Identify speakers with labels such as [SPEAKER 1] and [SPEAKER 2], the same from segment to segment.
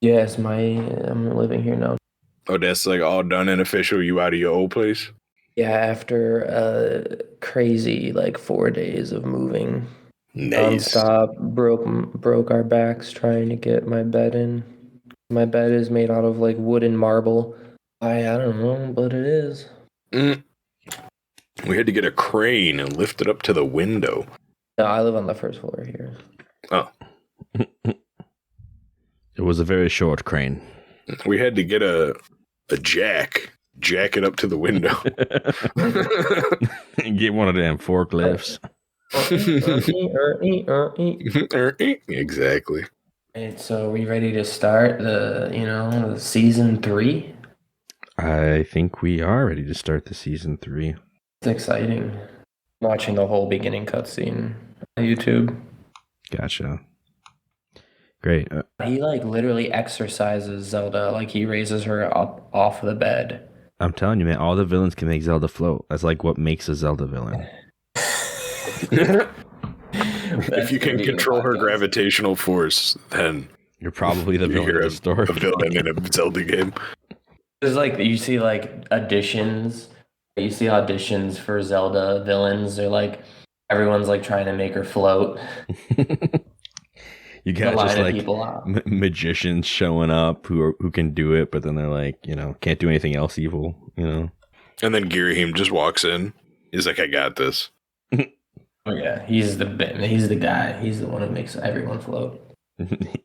[SPEAKER 1] Yes, I'm living here now.
[SPEAKER 2] Oh, that's like all done and official. You out of your old place?
[SPEAKER 1] Yeah, after crazy like 4 days of moving
[SPEAKER 2] Nice.
[SPEAKER 1] nonstop, broke our backs trying to get my bed in. My bed is made out of like wood and marble. I don't know, but it is.
[SPEAKER 2] Mm. We had to get a crane and lift it up to the window.
[SPEAKER 1] No, I live on the first floor here.
[SPEAKER 2] Oh.
[SPEAKER 3] It was a very short crane.
[SPEAKER 2] We had to get a jack it up to the window.
[SPEAKER 3] Get one of them forklifts.
[SPEAKER 2] Exactly.
[SPEAKER 1] And so, are we ready to start the season 3?
[SPEAKER 3] I think we are ready to start the season 3.
[SPEAKER 1] It's exciting. Watching the whole beginning cutscene on YouTube.
[SPEAKER 3] Gotcha. Great.
[SPEAKER 1] He like literally exercises Zelda. Like he raises her up off the bed.
[SPEAKER 3] I'm telling you, man, all the villains can make Zelda float. That's like what makes a Zelda villain.
[SPEAKER 2] If you can control her gravitational force, then
[SPEAKER 3] you're probably the villain of the story.
[SPEAKER 2] A villain in a Zelda game.
[SPEAKER 1] There's like you see like auditions. You see auditions for Zelda villains. They're like everyone's like trying to make her float.
[SPEAKER 3] You got just like magicians showing up who can do it, but then they're like, can't do anything else evil, And
[SPEAKER 2] then Girahim just walks in. He's like, I got this.
[SPEAKER 1] Oh yeah, he's the guy. He's the one who makes everyone float.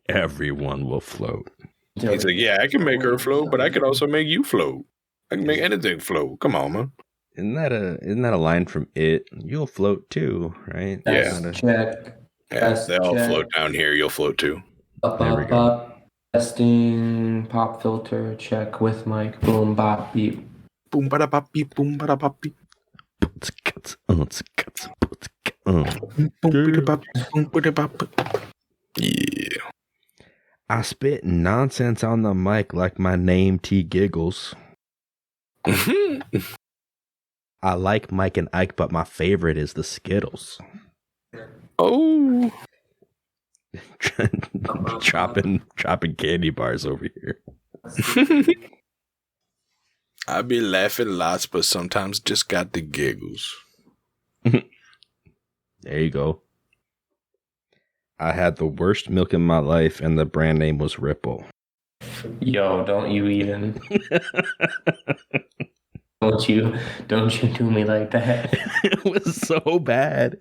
[SPEAKER 3] Everyone will float.
[SPEAKER 2] He's like, yeah, I can make her float, but I can also make you float. I can make anything float. Come on, man.
[SPEAKER 3] Isn't that a line from It? You'll float too, right?
[SPEAKER 1] Yeah. Check.
[SPEAKER 2] Yeah, they all float down here. You'll float too.
[SPEAKER 3] There we go.
[SPEAKER 1] Testing pop filter check with mic. Boom bop beep.
[SPEAKER 2] Boom bada bop beep. Boom bada bop beep. Yeah.
[SPEAKER 3] I spit nonsense on the mic like my name T Giggles. I like Mike and Ike, but my favorite is the Skittles.
[SPEAKER 2] Oh.
[SPEAKER 3] chopping candy bars over here.
[SPEAKER 2] I be laughing lots, but sometimes just got the giggles.
[SPEAKER 3] There you go. I had the worst milk in my life, and the brand name was Ripple.
[SPEAKER 1] Yo, don't you even. Don't you do me like that.
[SPEAKER 3] It was so bad.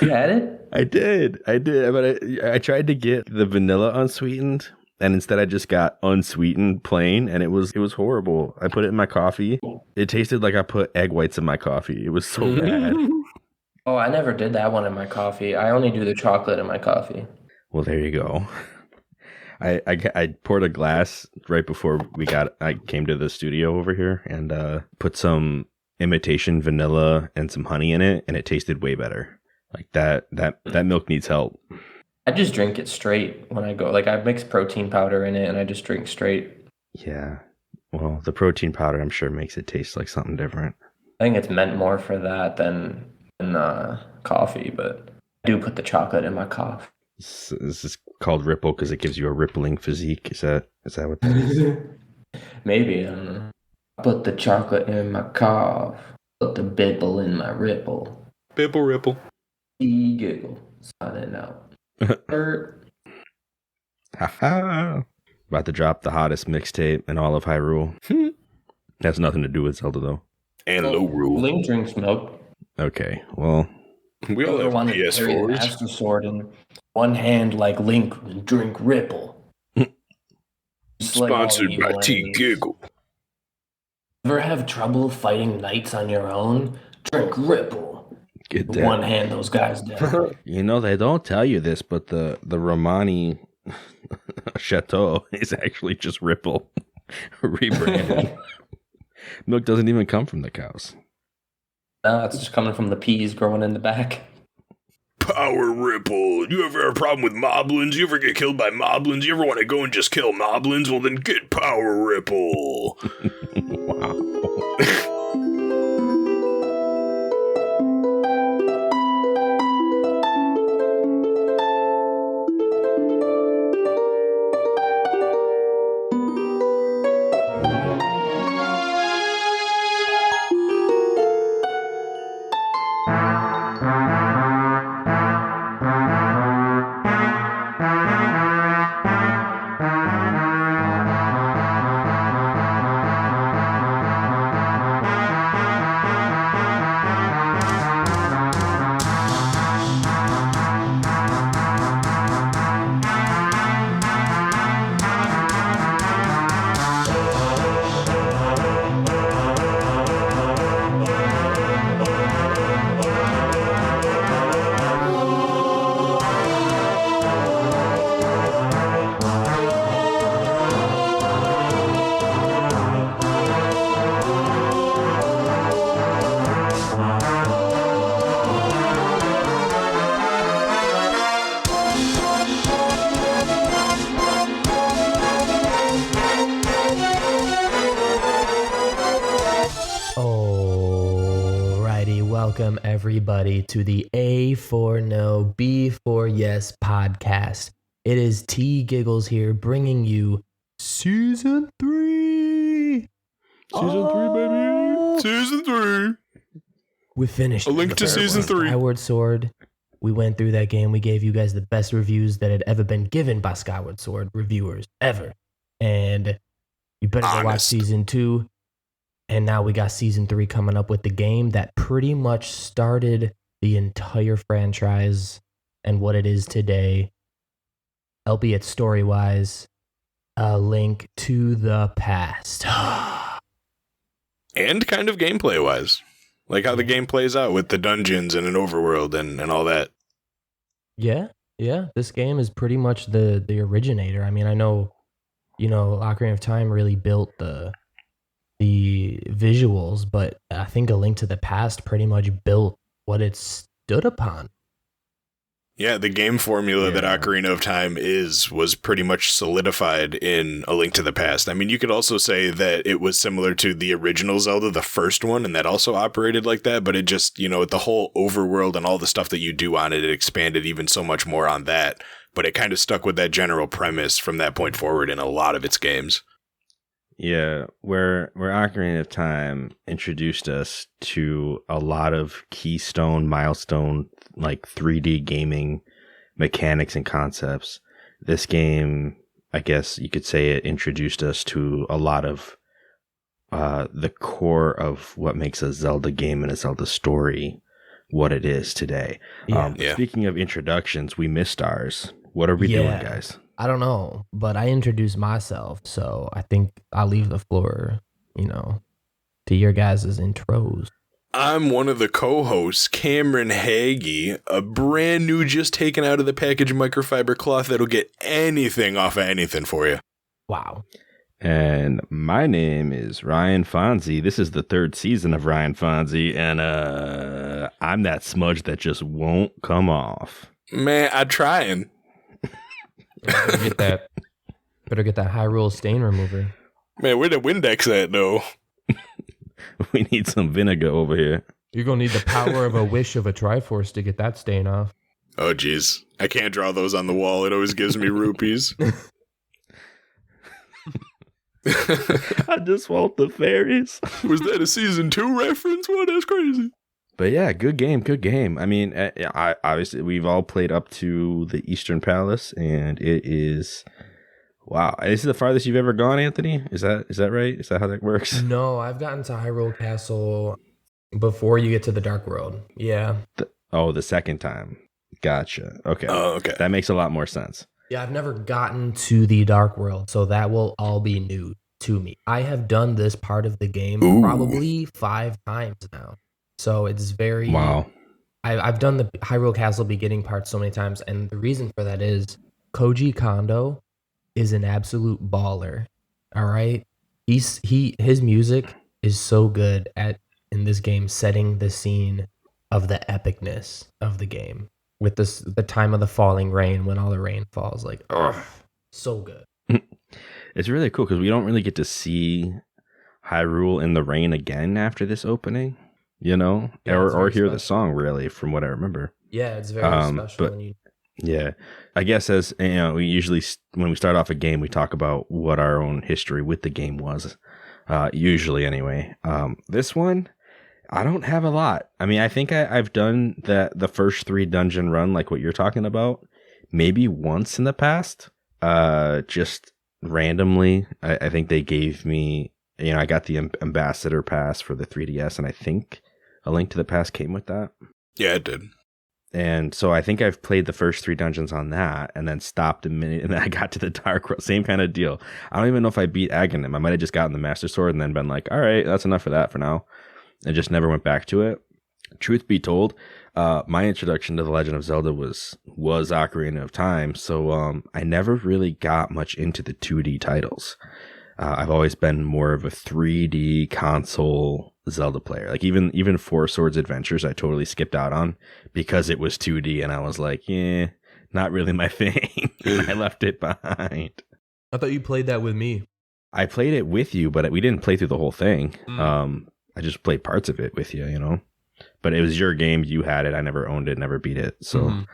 [SPEAKER 1] You had it?
[SPEAKER 3] I did, but I tried to get the vanilla unsweetened, and instead I just got unsweetened plain, and it was horrible. I put it in my coffee. It tasted like I put egg whites in my coffee. It was so bad.
[SPEAKER 1] Oh, I never did that one in my coffee. I only do the chocolate in my coffee.
[SPEAKER 3] Well, there you go. I poured a glass right before I came to the studio over here and put some imitation vanilla and some honey in it, and it tasted way better. Like that milk needs help.
[SPEAKER 1] I just drink it straight when I go. Like I mix protein powder in it and I just drink straight.
[SPEAKER 3] Yeah. Well, the protein powder I'm sure makes it taste like something different.
[SPEAKER 1] I think it's meant more for that than coffee, but I do put the chocolate in my coffee.
[SPEAKER 3] This is called Ripple because it gives you a rippling physique. Is that what that is?
[SPEAKER 1] Maybe, I don't know. I put the chocolate in my cough. Put the bibble in my ripple.
[SPEAKER 2] Bibble ripple.
[SPEAKER 1] Giggle. Signing out.
[SPEAKER 3] Haha. About to drop the hottest mixtape in all of Hyrule. Has nothing to do with Zelda though.
[SPEAKER 2] And low rule.
[SPEAKER 1] Link drinks milk.
[SPEAKER 3] Okay, well.
[SPEAKER 2] We all have PS4s.
[SPEAKER 1] Master Sword in one hand like Link and drink Ripple.
[SPEAKER 2] Sponsored by T Giggle.
[SPEAKER 1] Ever have trouble fighting knights on your own? Drink Ripple.
[SPEAKER 3] Get that.
[SPEAKER 1] One hand those guys down.
[SPEAKER 3] They don't tell you this, but the Romani Chateau is actually just Ripple rebranded. Milk doesn't even come from the cows.
[SPEAKER 1] No, it's just coming from the peas growing in the back.
[SPEAKER 2] Power Ripple. You ever have a problem with moblins? You ever get killed by moblins? You ever want to go and just kill moblins? Well, then get Power Ripple.
[SPEAKER 3] Wow.
[SPEAKER 4] welcome everybody to the A4NB4Y podcast. It is T Giggles here bringing you season 3.
[SPEAKER 2] Season 3, baby. Season 3.
[SPEAKER 4] We finished
[SPEAKER 2] A link to season 3.
[SPEAKER 4] Skyward Sword. We went through that game. We gave you guys the best reviews that had ever been given by Skyward Sword reviewers ever. And you better go watch season 2. And now we got season 3 coming up with the game that pretty much started the entire franchise and what it is today, albeit story-wise, A Link to the Past.
[SPEAKER 2] And kind of gameplay-wise. Like how the game plays out with the dungeons and an overworld and all that.
[SPEAKER 4] Yeah. This game is pretty much the originator. I mean, I know, Ocarina of Time really built the visuals, but I think A Link to the Past pretty much built what it stood upon.
[SPEAKER 2] Yeah, the game formula that Ocarina of Time was pretty much solidified in A Link to the Past. I mean, you could also say that it was similar to the original Zelda, the first one, and that also operated like that, but it just, the whole overworld and all the stuff that you do on it, it expanded even so much more on that, but it kind of stuck with that general premise from that point forward in a lot of its games.
[SPEAKER 3] Yeah, where Ocarina of Time introduced us to a lot of keystone, milestone, like 3D gaming mechanics and concepts. This game, I guess you could say it introduced us to a lot of the core of what makes a Zelda game and a Zelda story what it is today. Speaking of introductions, we missed ours. What are we doing, guys?
[SPEAKER 4] I don't know, but I introduced myself, so I think I'll leave the floor, to your guys' intros.
[SPEAKER 2] I'm one of the co-hosts, Cameron Hagee, a brand new, just taken out of the package microfiber cloth that'll get anything off of anything for you.
[SPEAKER 4] Wow.
[SPEAKER 3] And my name is Ryan Fonzie. This is the 3rd season of Ryan Fonzie, and I'm that smudge that just won't come off.
[SPEAKER 2] Man, I'm trying.
[SPEAKER 4] Better get that Hyrule stain remover.
[SPEAKER 2] Man, where the Windex at, though?
[SPEAKER 3] We need some vinegar over here.
[SPEAKER 4] You're going to need the power of a wish of a Triforce to get that stain off.
[SPEAKER 2] Oh, jeez. I can't draw those on the wall. It always gives me rupees.
[SPEAKER 3] I just want the fairies.
[SPEAKER 2] Was that a season 2 reference? What? That's crazy.
[SPEAKER 3] But yeah, good game. I mean, obviously we've all played up to the Eastern Palace, and it is wow. This is the farthest you've ever gone, Anthony. Is that right? Is that how that works?
[SPEAKER 4] No, I've gotten to Hyrule Castle before you get to the Dark World. Yeah.
[SPEAKER 3] The second time. Gotcha. Okay.
[SPEAKER 2] Oh, okay.
[SPEAKER 3] That makes a lot more sense.
[SPEAKER 4] Yeah, I've never gotten to the Dark World, so that will all be new to me. I have done this part of the game probably 5 times now. So it's very...
[SPEAKER 3] Wow.
[SPEAKER 4] I've done the Hyrule Castle beginning part so many times, and the reason for that is Koji Kondo is an absolute baller. All right? His music is so good in this game setting the scene of the epicness of the game with the time of the falling rain when all the rain falls. Like, so good.
[SPEAKER 3] It's really cool because we don't really get to see Hyrule in the rain again after this opening. Or hear the song, really, from what I remember.
[SPEAKER 4] Yeah, it's very special.
[SPEAKER 3] Yeah, I guess as we usually, when we start off a game, we talk about what our own history with the game was. Usually, anyway. This one, I don't have a lot. I mean, I think I've done the first 3 dungeon run, like what you're talking about, maybe once in the past. Just randomly, I think they gave me. I got the Ambassador Pass for the 3DS, and I think A Link to the Past came with that.
[SPEAKER 2] Yeah, it did.
[SPEAKER 3] And so I think I've played the first 3 dungeons on that, and then stopped a minute, and then I got to the Dark World. Same kind of deal. I don't even know if I beat Aghanim. I might have just gotten the Master Sword and then been like, all right, that's enough for that for now. And just never went back to it. Truth be told, my introduction to The Legend of Zelda was Ocarina of Time, so I never really got much into the 2D titles. I've always been more of a 3D console Zelda player. Like even Four Swords Adventures, I totally skipped out on because it was 2D, and I was like, not really my thing. I left it behind.
[SPEAKER 4] I thought you played that with me.
[SPEAKER 3] I played it with you, but we didn't play through the whole thing. I just played parts of it with you, but it was your game. You had it. I never owned it, never beat it. So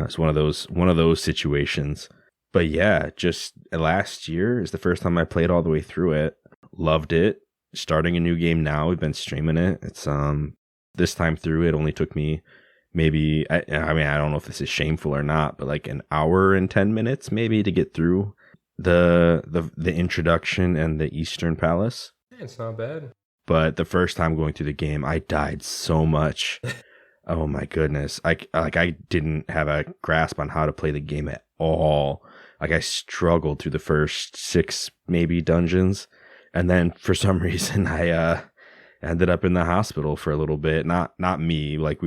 [SPEAKER 3] it's one of those situations. But yeah, just last year is the first time I played all the way through it. Loved it. Starting a new game now. We've been streaming it. It's this time through it only took me maybe I don't know if this is shameful or not, but like an hour and 10 minutes maybe to get through the introduction and the Eastern Palace.
[SPEAKER 4] Yeah, it's not bad.
[SPEAKER 3] But the first time going through the game, I died so much. Oh my goodness. I didn't have a grasp on how to play the game at all. Like I struggled through the first 6 maybe dungeons. And then for some reason I ended up in the hospital for a little bit. Not me. Like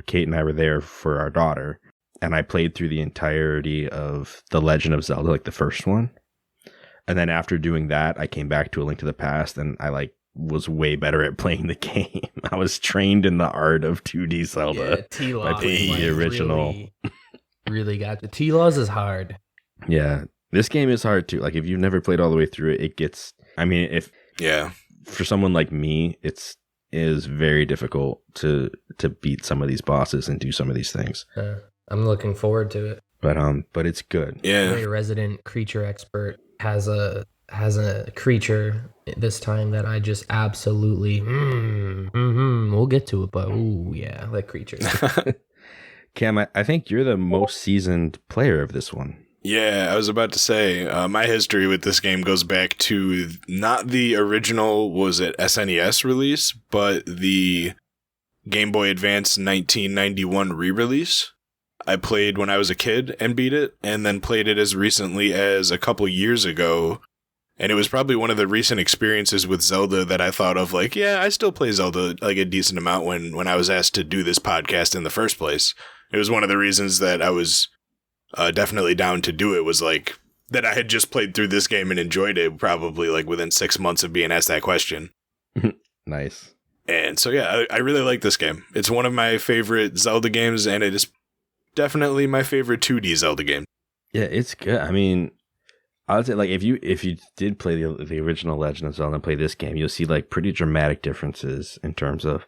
[SPEAKER 3] Kate and I were there for our daughter. And I played through the entirety of The Legend of Zelda, like the first one. And then after doing that, I came back to A Link to the Past and I was way better at playing the game. I was trained in the art of 2D Zelda by playing the original.
[SPEAKER 4] Really got you. T-Laws is hard.
[SPEAKER 3] Yeah. This game is hard too. Like if you've never played all the way through it, it gets, for someone like me, is very difficult to beat some of these bosses and do some of these things.
[SPEAKER 4] I'm looking forward to it.
[SPEAKER 3] But it's good.
[SPEAKER 2] Yeah.
[SPEAKER 4] Your resident creature expert has a creature this time that I just absolutely we'll get to it, but that creature.
[SPEAKER 3] Cam, I think you're the most seasoned player of this one.
[SPEAKER 2] Yeah, I was about to say, my history with this game goes back to not the original, was it SNES release, but the Game Boy Advance 1991 re-release. I played when I was a kid and beat it, and then played it as recently as a couple years ago. And it was probably one of the recent experiences with Zelda that I thought of I still play Zelda a decent amount when I was asked to do this podcast in the first place. It was one of the reasons that I was definitely down to do it, was that I had just played through this game and enjoyed it probably within 6 months of being asked that question.
[SPEAKER 3] Nice.
[SPEAKER 2] And so, yeah, I really like this game. It's one of my favorite Zelda games, and it is definitely my favorite 2D Zelda game.
[SPEAKER 3] Yeah, it's good. I mean, I would say if you did play the original Legend of Zelda and play this game, you'll see pretty dramatic differences in terms of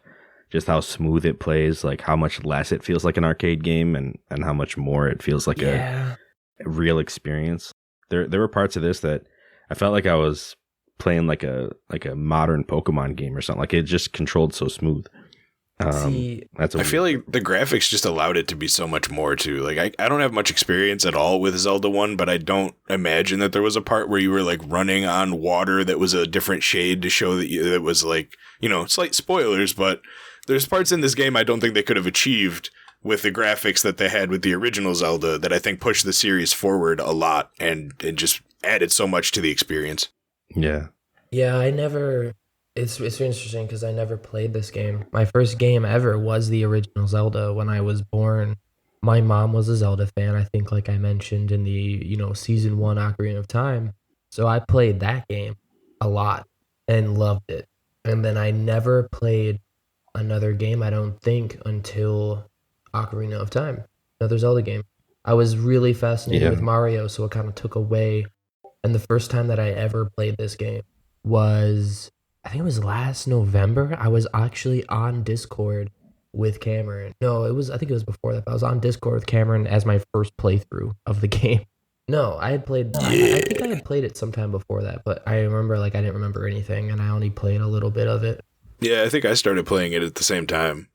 [SPEAKER 3] just how smooth it plays, how much less it feels like an arcade game, and how much more it feels like a real experience. There were parts of this that I felt like I was playing like a modern Pokemon game or something. It just controlled so smooth. I feel like the graphics just allowed it to be so much more too. I don't have much experience at all with Zelda 1, but I don't imagine that there was a part where you were running on water that was a different shade to show that it was slight spoilers, but there's parts in this game I don't think they could have achieved with the graphics that they had with the original Zelda that I think pushed the series forward a lot and just added so much to the experience. Yeah.
[SPEAKER 4] Yeah, it's interesting because I never played this game. My first game ever was the original Zelda when I was born. My mom was a Zelda fan, I think, like I mentioned in the, season 1 Ocarina of Time. So I played that game a lot and loved it. And then I never played another game, I don't think, until Ocarina of Time, another Zelda game. I was really fascinated with Mario, so it kind of took away. And the first time that I ever played this game was, I think it was last November. I was actually on Discord with Cameron. No, I think it was before that, but I was on Discord with Cameron as my first playthrough of the game. No, I had played, I think I had played it sometime before that, but I remember I didn't remember anything, and I only played a little bit of it.
[SPEAKER 2] Yeah, I think I started playing it at the same time.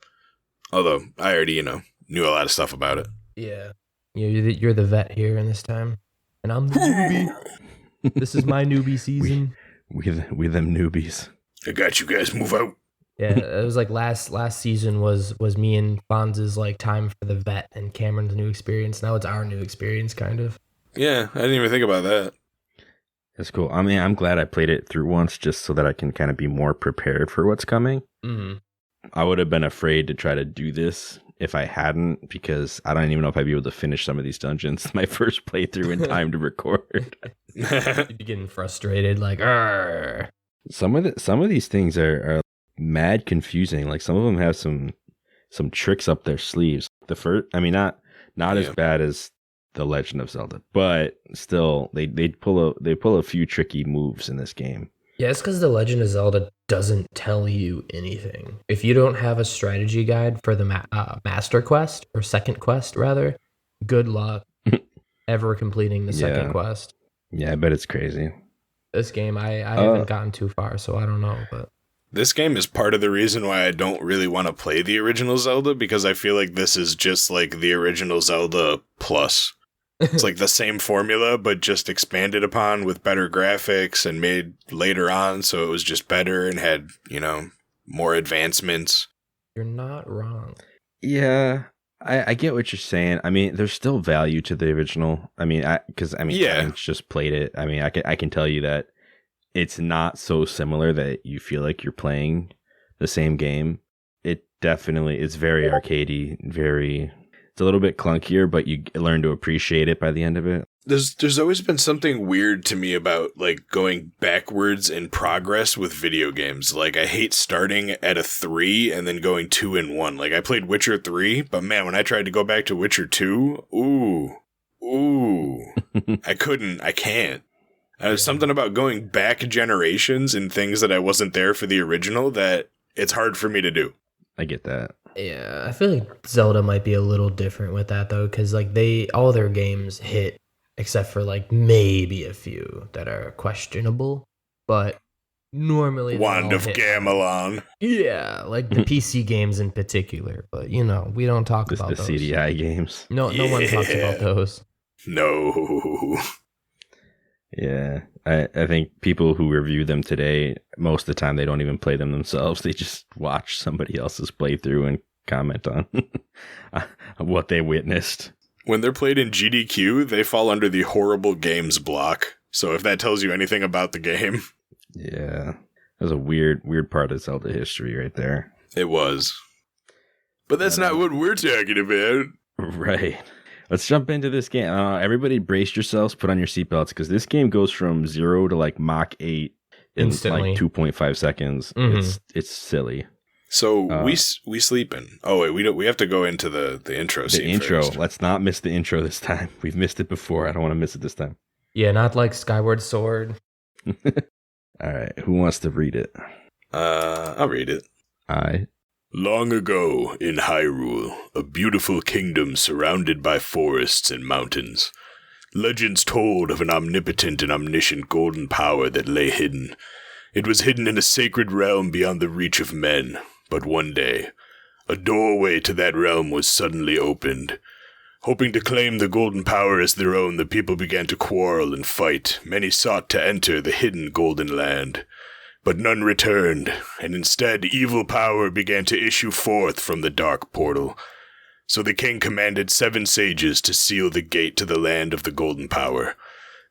[SPEAKER 2] Although I already, knew a lot of stuff about it.
[SPEAKER 4] Yeah. You're the vet here in this time. And I'm the newbie. This is my newbie season.
[SPEAKER 3] We them newbies.
[SPEAKER 2] I got you guys. Move out.
[SPEAKER 4] Yeah, it was last season was me and Fonz's time for the vet and Cameron's new experience. Now it's our new experience, kind of.
[SPEAKER 2] Yeah, I didn't even think about that.
[SPEAKER 3] That's cool. I mean, I'm glad I played it through once just so that I can kind of be more prepared for what's coming.
[SPEAKER 4] Mm-hmm.
[SPEAKER 3] I would have been afraid to try to do this if I hadn't, because I don't even know if I'd be able to finish some of these dungeons my first playthrough in time to record.
[SPEAKER 4] You'd be getting frustrated, Arr!
[SPEAKER 3] Some of these things are mad confusing. Some of them have some tricks up their sleeves. The first, not as bad as The Legend of Zelda, but still they pull a few tricky moves in this game.
[SPEAKER 4] Yeah, it's because The Legend of Zelda doesn't tell you anything. If you don't have a strategy guide for the Master Quest, or Second Quest, rather, good luck ever completing the second
[SPEAKER 3] Yeah.
[SPEAKER 4] quest.
[SPEAKER 3] Yeah, I bet it's crazy.
[SPEAKER 4] This game, I haven't gotten too far, so I don't know. But
[SPEAKER 2] this game is part of the reason why I don't really want to play the original Zelda, because I feel like this is just like the original Zelda plus. It's like the same formula, but just expanded upon with better graphics and made later on, so it was just better and had, more advancements.
[SPEAKER 4] You're not wrong.
[SPEAKER 3] Yeah, I get what you're saying. I mean, there's still value to the original. I mean, I just played it. I mean, I can tell you that it's not so similar that you feel like you're playing the same game. It definitely is very arcadey, it's a little bit clunkier, but you learn to appreciate it by the end of it.
[SPEAKER 2] There's always been something weird to me about like going backwards in progress with video games. Like I hate starting at a 3 and then going 2 and 1. Like I played Witcher 3, but man, when I tried to go back to Witcher 2, I can't. There's something about going back generations and things that I wasn't there for the original that it's hard for me to do.
[SPEAKER 3] I get that.
[SPEAKER 4] Yeah, I feel like Zelda might be a little different with that though, because like all their games hit, except for like maybe a few that are questionable, but normally
[SPEAKER 2] Wand of Gamelon.
[SPEAKER 4] Yeah, like the PC games in particular, but we don't talk about
[SPEAKER 3] the
[SPEAKER 4] those.
[SPEAKER 3] CDI games.
[SPEAKER 4] No one talks about those.
[SPEAKER 2] No.
[SPEAKER 3] Yeah, I think people who review them today, most of the time they don't even play them themselves. They just watch somebody else's playthrough and comment on what they witnessed.
[SPEAKER 2] When they're played in GDQ, they fall under the horrible games block. So if that tells you anything about the game.
[SPEAKER 3] Yeah, that was a weird part of Zelda history right there.
[SPEAKER 2] It was. But that's not what we're talking about.
[SPEAKER 3] Right. Let's jump into this game. Everybody brace yourselves, put on your seatbelts, because this game goes from 0 to like Mach 8 in
[SPEAKER 4] instantly.
[SPEAKER 3] Like 2.5 seconds.
[SPEAKER 4] Mm-hmm.
[SPEAKER 3] It's silly.
[SPEAKER 2] So we sleeping. Oh wait, we have to go into the intro scene.
[SPEAKER 3] The intro.
[SPEAKER 2] First.
[SPEAKER 3] Let's not miss the intro this time. We've missed it before. I don't want to miss it this time.
[SPEAKER 4] Yeah, not like Skyward Sword.
[SPEAKER 3] All right, who wants to read it?
[SPEAKER 2] I'll read it.
[SPEAKER 3] Long
[SPEAKER 2] ago, in Hyrule, a beautiful kingdom surrounded by forests and mountains, legends told of an omnipotent and omniscient golden power that lay hidden. It was hidden in a sacred realm beyond the reach of men, but one day, a doorway to that realm was suddenly opened. Hoping to claim the golden power as their own, the people began to quarrel and fight. Many sought to enter the hidden golden land. But none returned, and instead evil power began to issue forth from the dark portal. So the king commanded 7 sages to seal the gate to the land of the golden power.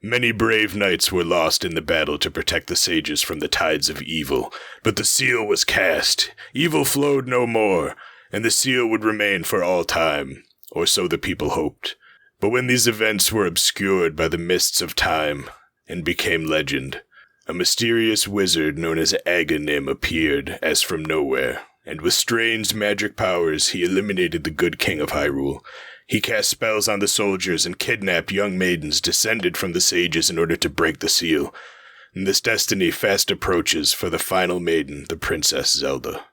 [SPEAKER 2] Many brave knights were lost in the battle to protect the sages from the tides of evil, but the seal was cast. Evil flowed no more, and the seal would remain for all time, or so the people hoped. But when these events were obscured by the mists of time and became legend, a mysterious wizard known as Aghanim appeared as from nowhere, and with strange magic powers he eliminated the good king of Hyrule. He cast spells on the soldiers and kidnapped young maidens descended from the sages in order to break the seal. And this destiny fast approaches for the final maiden, the Princess Zelda.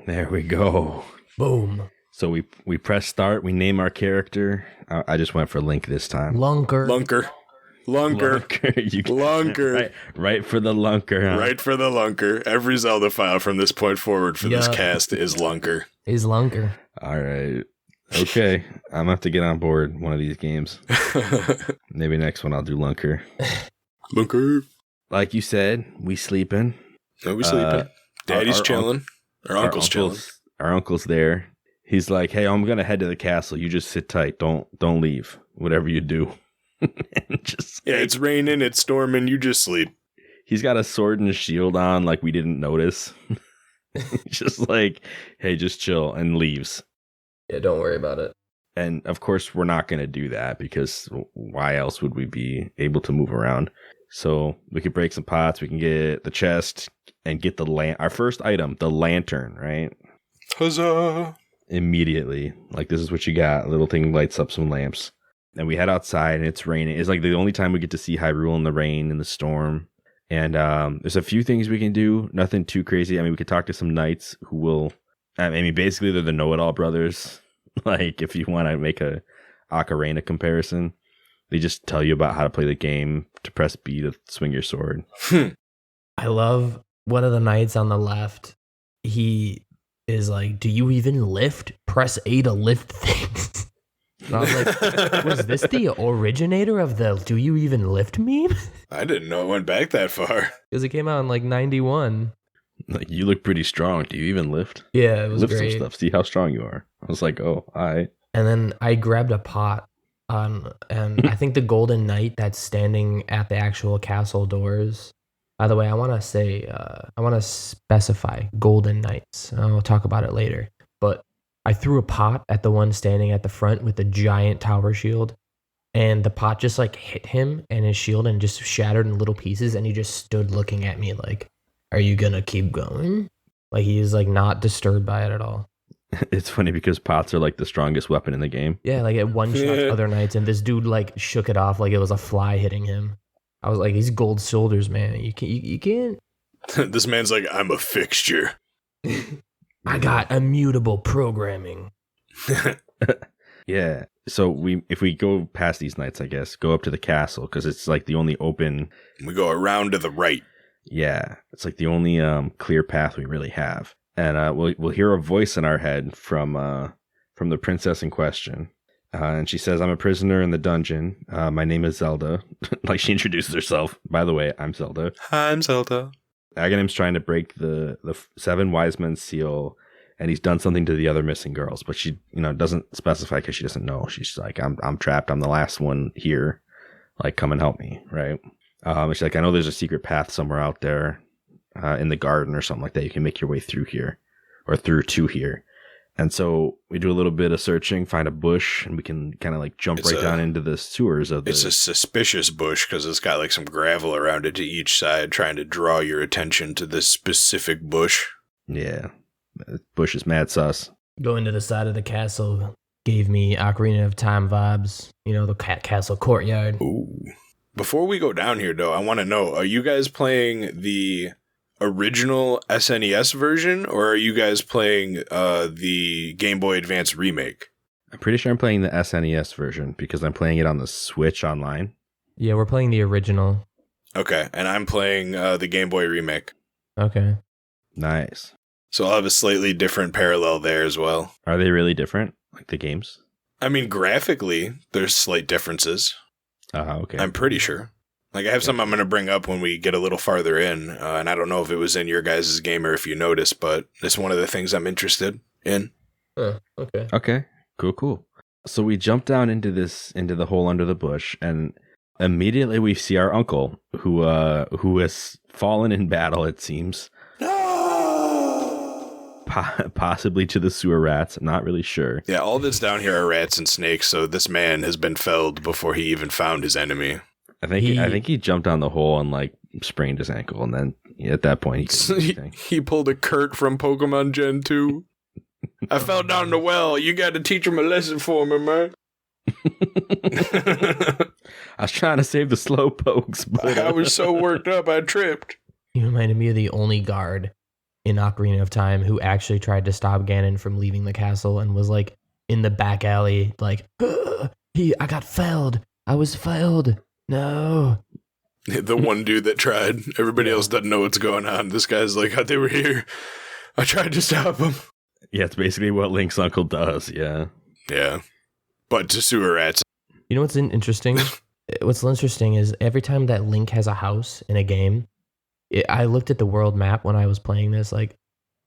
[SPEAKER 3] There we go.
[SPEAKER 4] Boom.
[SPEAKER 3] So we press start, we name our character. I just went for Link this time.
[SPEAKER 4] Lunker.
[SPEAKER 3] Right for the lunker, huh?
[SPEAKER 2] Right for the lunker. Every Zelda file from this point forward for this cast is lunker.
[SPEAKER 4] Is lunker.
[SPEAKER 3] All right. Okay. I'm going to have to get on board one of these games. Maybe next one I'll do lunker.
[SPEAKER 2] Lunker.
[SPEAKER 3] Like you said, we sleeping.
[SPEAKER 2] No, we sleeping. Daddy's chilling. Our uncle's chilling.
[SPEAKER 3] Our uncle's there. He's like, hey, I'm going to head to the castle. You just sit tight. Don't leave. Whatever you do.
[SPEAKER 2] It's raining, it's storming, you just sleep.
[SPEAKER 3] He's got a sword and a shield on like we didn't notice. Just like, hey, just chill, and leaves.
[SPEAKER 4] Yeah, don't worry about it.
[SPEAKER 3] And of course, we're not going to do that because why else would we be able to move around? So we could break some pots, we can get the chest and get our first item, the lantern, right?
[SPEAKER 2] Huzzah!
[SPEAKER 3] Immediately. Like, this is what you got. A little thing lights up some lamps. And we head outside and it's raining. It's like the only time we get to see Hyrule in the rain and the storm. And there's a few things we can do. Nothing too crazy. I mean, we could talk to some knights who will. I mean, basically they're the know-it-all brothers. Like, if you want to make a ocarina comparison, they just tell you about how to play the game, to press B to swing your sword.
[SPEAKER 4] I love one of the knights on the left. He is like, "Do you even lift? Press A to lift things." And I was like, was this the originator of the "Do you even lift" meme?
[SPEAKER 2] I didn't know it went back that far.
[SPEAKER 4] Because it came out in like 91.
[SPEAKER 3] Like, you look pretty strong. Do you even lift?
[SPEAKER 4] Yeah, it was
[SPEAKER 3] Lift
[SPEAKER 4] great.
[SPEAKER 3] some stuff. See how strong you are. I was like, oh, all right.
[SPEAKER 4] And then I grabbed a pot and I think the golden knight that's standing at the actual castle doors. By the way, I want to specify golden knights. I'll talk about it later. But I threw a pot at the one standing at the front with the giant tower shield, and the pot just like hit him and his shield and just shattered in little pieces, and he just stood looking at me like, "Are you gonna keep going?" Like, he is like not disturbed by it at all.
[SPEAKER 3] It's funny because pots are like the strongest weapon in the game.
[SPEAKER 4] Yeah, like it one shot other knights, and this dude like shook it off like it was a fly hitting him. I was like, "He's gold shoulders, man. You can't."
[SPEAKER 2] This man's like, I'm a fixture.
[SPEAKER 4] I got immutable programming.
[SPEAKER 3] Yeah. So if we go past these knights, I guess, go up to the castle, because it's like the only open.
[SPEAKER 2] We go around to the right.
[SPEAKER 3] Yeah, it's like the only clear path we really have, and we'll hear a voice in our head from the princess in question, and she says, "I'm a prisoner in the dungeon. My name is Zelda." Like, she introduces herself. By the way, I'm Zelda.
[SPEAKER 2] Hi, I'm Zelda.
[SPEAKER 3] Aghanim's trying to break the seven wise men's seal, and he's done something to the other missing girls, but she doesn't specify because she doesn't know. She's like, I'm trapped. I'm the last one here. Like, come and help me, right? She's like, I know there's a secret path somewhere out there in the garden or something like that. You can make your way through here, or through to here. And so we do a little bit of searching, find a bush, and we can kind of like jump down into the sewers of the...
[SPEAKER 2] It's a suspicious bush because it's got like some gravel around it to each side, trying to draw your attention to this specific bush.
[SPEAKER 3] Yeah. The bush is mad sus.
[SPEAKER 4] Going to the side of the castle gave me Ocarina of Time vibes. You know, the castle courtyard.
[SPEAKER 2] Ooh. Before we go down here, though, I want to know, are you guys playing the original SNES version, or are you guys playing the Game Boy Advance remake?
[SPEAKER 3] I'm pretty sure I'm playing the SNES version because I'm playing it on the Switch online.
[SPEAKER 4] Yeah, we're playing the original.
[SPEAKER 2] Okay, and I'm playing the Game Boy remake.
[SPEAKER 4] Okay.
[SPEAKER 3] Nice.
[SPEAKER 2] So I'll have a slightly different parallel there as well.
[SPEAKER 3] Are they really different, like the games?
[SPEAKER 2] I mean, graphically, there's slight differences.
[SPEAKER 3] Okay.
[SPEAKER 2] I'm pretty sure. Like, I have something I'm going to bring up when we get a little farther in, and I don't know if it was in your guys' game or if you noticed, but it's one of the things I'm interested in.
[SPEAKER 4] Okay.
[SPEAKER 3] Okay. Cool. So we jump down into the hole under the bush, and immediately we see our uncle, who has fallen in battle, it seems. Possibly to the sewer rats. I'm not really sure.
[SPEAKER 2] Yeah, all that's down here are rats and snakes, so this man has been felled before he even found his enemy.
[SPEAKER 3] I think he jumped down the hole and like sprained his ankle, and then at that point he couldn't do anything.
[SPEAKER 2] He pulled a Kurt from Pokemon Gen 2. I fell down the well. You got to teach him a lesson for me, man.
[SPEAKER 3] I was trying to save the slow pokes, but
[SPEAKER 2] I was so worked up I tripped.
[SPEAKER 4] You reminded me of the only guard in Ocarina of Time who actually tried to stop Ganon from leaving the castle and was like in the back alley, like, I got felled. I was felled. No.
[SPEAKER 2] The one dude that tried. Everybody else doesn't know what's going on. This guy's like, they were here. I tried to stop them.
[SPEAKER 3] Yeah, it's basically what Link's uncle does, yeah.
[SPEAKER 2] Yeah. But to sewer rats.
[SPEAKER 4] You know what's interesting? What's interesting is every time that Link has a house in a game, I looked at the world map when I was playing this, like,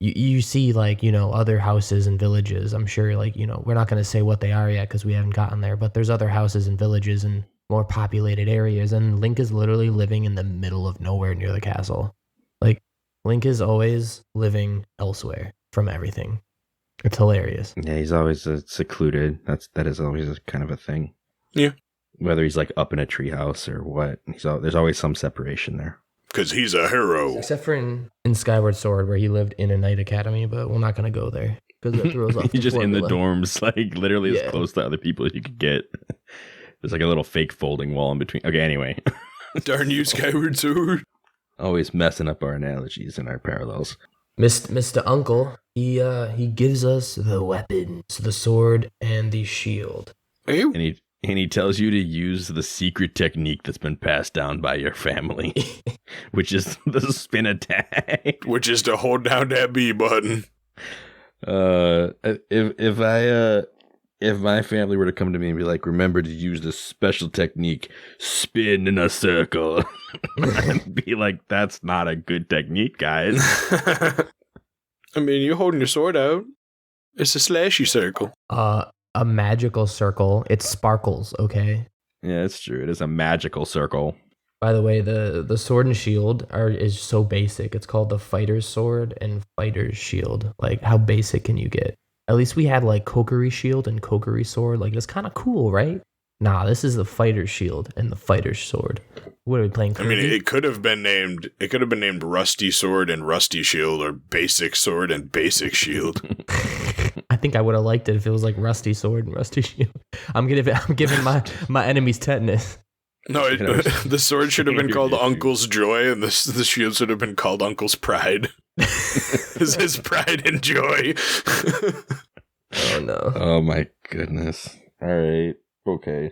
[SPEAKER 4] you see, like, other houses and villages. I'm sure, like, we're not going to say what they are yet because we haven't gotten there, but there's other houses and villages and more populated areas, and Link is literally living in the middle of nowhere near the castle. Like, Link is always living elsewhere from everything. It's hilarious.
[SPEAKER 3] Yeah, he's always secluded. That is always a kind of a thing.
[SPEAKER 2] Yeah.
[SPEAKER 3] Whether he's like up in a treehouse or what, there's always some separation there.
[SPEAKER 2] Because he's a hero.
[SPEAKER 4] Except for in Skyward Sword, where he lived in a knight academy, but we're not going to go there because it throws off.
[SPEAKER 3] He's just
[SPEAKER 4] formula.
[SPEAKER 3] in the dorms, like literally as close to other people as you could get. There's like a little fake folding wall in between. Okay, anyway.
[SPEAKER 2] Darn you, Skyward Sword.
[SPEAKER 3] Always messing up our analogies and our parallels.
[SPEAKER 4] Mr. Uncle, he gives us the weapons, the sword and the shield.
[SPEAKER 3] And he tells you to use the secret technique that's been passed down by your family, which is the spin attack.
[SPEAKER 2] Which is to hold down that B button.
[SPEAKER 3] If my family were to come to me and be like, remember to use this special technique, spin in a circle, I'd be like, that's not a good technique, guys.
[SPEAKER 2] I mean, you're holding your sword out. It's a slashy circle.
[SPEAKER 4] A magical circle. It sparkles, okay?
[SPEAKER 3] Yeah, it's true. It is a magical circle.
[SPEAKER 4] By the way, the sword and shield is so basic. It's called the fighter's sword and fighter's shield. Like, how basic can you get? At least we had like Kokiri shield and Kokiri sword. Like, that's kind of cool, right? Nah, this is the fighter's shield and the fighter's sword. What are we playing?
[SPEAKER 2] I mean, it could have been named. It could have been named Rusty Sword and Rusty Shield, or Basic Sword and Basic Shield.
[SPEAKER 4] I think I would have liked it if it was like Rusty Sword and Rusty Shield. I'm giving my enemies tetanus.
[SPEAKER 2] No, the sword should have been called Uncle's Joy, and the shield should have been called Uncle's Pride. His pride and joy.
[SPEAKER 4] Oh no!
[SPEAKER 3] Oh my goodness! All right, okay.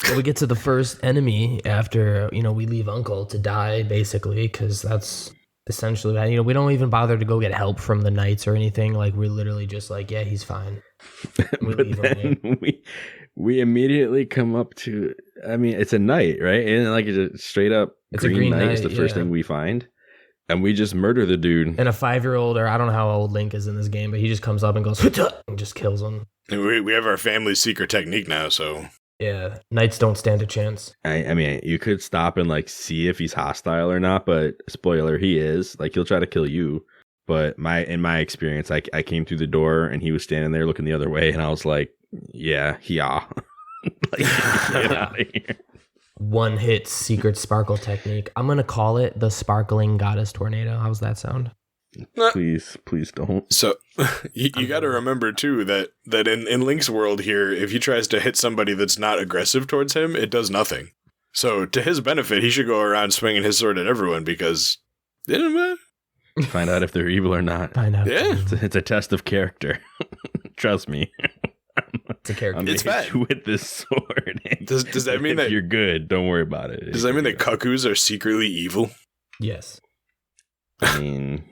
[SPEAKER 4] So we get to the first enemy after we leave Uncle to die, basically, because that's essentially we don't even bother to go get help from the knights or anything. Like, we're literally just like, yeah, he's fine.
[SPEAKER 3] But then we immediately come up to, I mean, it's a knight, right? And like it's a straight up green knight is the first thing we find. And we just murder the dude.
[SPEAKER 4] And a 5-year-old, or I don't know how old Link is in this game, but he just comes up and goes, and just kills him.
[SPEAKER 2] And we have our family's secret technique now, so.
[SPEAKER 4] Yeah, knights don't stand a chance.
[SPEAKER 3] I mean, you could stop and like see if he's hostile or not, but spoiler, he is. Like, he'll try to kill you. But in my experience, I came through the door and he was standing there looking the other way, and I was like, yeah. Like, get out of here.
[SPEAKER 4] One hit secret sparkle technique. I'm gonna call it the sparkling goddess tornado. How's that sound?
[SPEAKER 3] Please don't.
[SPEAKER 2] So you got to remember too that in Link's world here, if he tries to hit somebody that's not aggressive towards him, it does nothing. So to his benefit, he should go around swinging his sword at everyone, because
[SPEAKER 3] find out if they're evil or not.
[SPEAKER 4] Find out.
[SPEAKER 2] Yeah,
[SPEAKER 3] it's a test of character. Trust me.
[SPEAKER 4] It's a character.
[SPEAKER 2] It's bad.
[SPEAKER 3] With this sword.
[SPEAKER 2] Does that mean that
[SPEAKER 3] you're good? Don't worry about it.
[SPEAKER 2] Does that mean that cuckoos are secretly evil?
[SPEAKER 4] Yes.
[SPEAKER 3] I mean,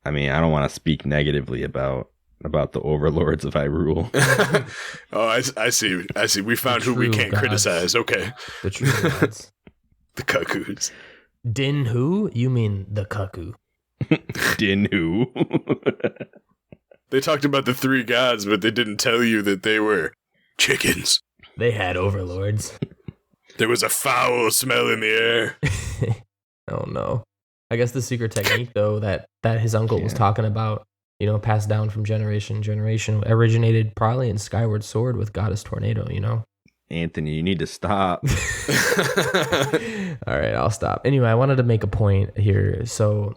[SPEAKER 3] I don't want to speak negatively about the overlords of Hyrule.
[SPEAKER 2] Oh, I see. We found who we can't criticize. Okay.
[SPEAKER 4] The true gods.
[SPEAKER 2] The cuckoos.
[SPEAKER 4] Din who? You mean the cuckoo.
[SPEAKER 3] Din who?
[SPEAKER 2] They talked about the 3 gods, but they didn't tell you that they were chickens.
[SPEAKER 4] They had overlords.
[SPEAKER 2] There was a foul smell in the air.
[SPEAKER 4] Oh no. I guess the secret technique, though, that his uncle was talking about, passed down from generation to generation, originated probably in Skyward Sword with Goddess Tornado,
[SPEAKER 3] Anthony, you need to stop.
[SPEAKER 4] All right, I'll stop. Anyway, I wanted to make a point here. So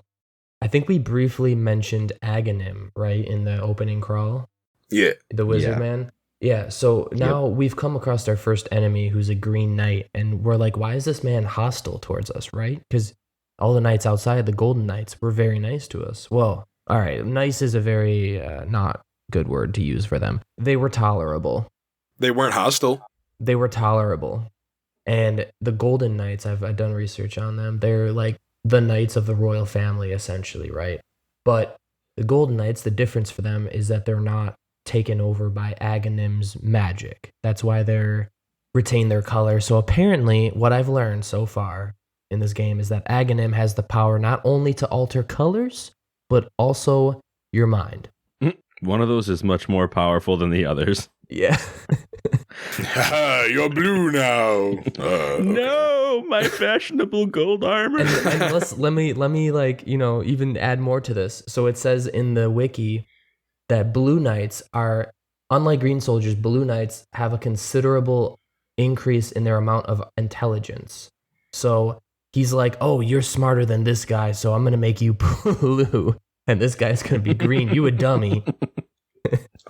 [SPEAKER 4] I think we briefly mentioned Aghanim, right, in the opening crawl?
[SPEAKER 2] Yeah.
[SPEAKER 4] The wizard man? Yeah, so now we've come across our first enemy who's a green knight, and we're like, why is this man hostile towards us, right? Because all the knights outside, the golden knights, were very nice to us. Well, all right, nice is a very not good word to use for them. They were tolerable.
[SPEAKER 2] They weren't hostile.
[SPEAKER 4] They were tolerable. And the golden knights, I've done research on them. They're like the knights of the royal family, essentially, right? But the golden knights, the difference for them is that they're not taken over by Aghanim's magic. That's why they're retain their color. So apparently, what I've learned so far in this game is that Aghanim has the power not only to alter colors, but also your mind.
[SPEAKER 3] One of those is much more powerful than the others.
[SPEAKER 4] Yeah.
[SPEAKER 2] You're blue now.
[SPEAKER 3] No, my fashionable gold armor.
[SPEAKER 4] And let me like, even add more to this. So it says in the wiki that blue knights are, unlike green soldiers, blue knights have a considerable increase in their amount of intelligence. So he's like, oh, you're smarter than this guy, so I'm going to make you blue. And this guy's going to be green. You a dummy.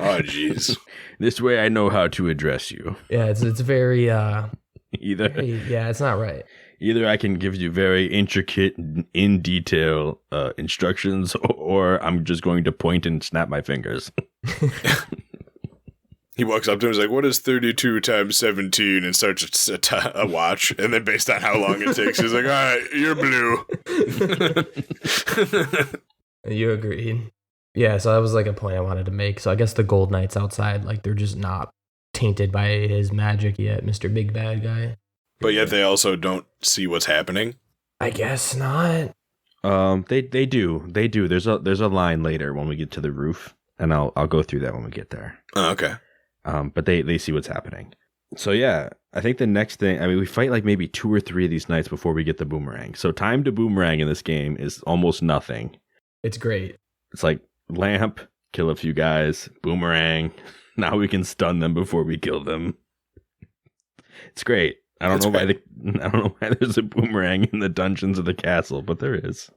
[SPEAKER 2] Oh, jeez.
[SPEAKER 3] This way I know how to address you.
[SPEAKER 4] Yeah, it's very...
[SPEAKER 3] It's not right. Either I can give you very intricate, in detail instructions, or I'm just going to point and snap my fingers.
[SPEAKER 2] He walks up to him and is like, what is 32 times 17? And starts a watch. And then based on how long it takes, he's like, all right, you're blue.
[SPEAKER 4] You agreed. Yeah, so that was like a point I wanted to make. So I guess the Gold Knights outside, like they're just not tainted by his magic yet, Mr. Big Bad Guy.
[SPEAKER 2] But yet they also don't see what's happening.
[SPEAKER 4] I guess not.
[SPEAKER 3] They do. There's a line later when we get to the roof, and I'll go through that when we get there.
[SPEAKER 2] Oh, okay.
[SPEAKER 3] But they see what's happening. So yeah, I think the next thing, I mean, we fight like maybe 2 or 3 of these knights before we get the boomerang. So time to boomerang in this game is almost nothing.
[SPEAKER 4] It's great.
[SPEAKER 3] It's like lamp, kill a few guys, boomerang. Now we can stun them before we kill them. It's great. I don't know why there's a boomerang in the dungeons of the castle, but there is.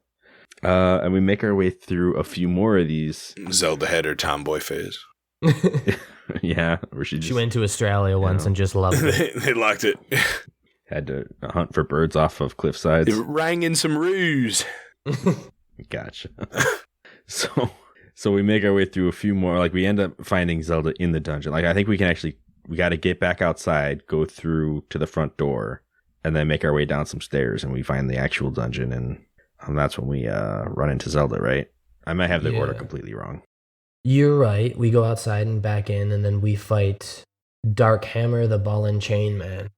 [SPEAKER 3] And we make our way through a few more of these.
[SPEAKER 2] Zelda had her tomboy phase.
[SPEAKER 3] Yeah, where she
[SPEAKER 4] went to Australia once and just loved it.
[SPEAKER 2] They locked it.
[SPEAKER 3] Had to hunt for birds off of cliff sides.
[SPEAKER 2] It rang in some ruse.
[SPEAKER 3] Gotcha. So we make our way through a few more. Like we end up finding Zelda in the dungeon. Like I think we got to get back outside, go through to the front door, and then make our way down some stairs, and we find the actual dungeon, and that's when we run into Zelda, right? I might have the order completely wrong.
[SPEAKER 4] You're right. We go outside and back in, and then we fight Dark Hammer, the ball and chain man.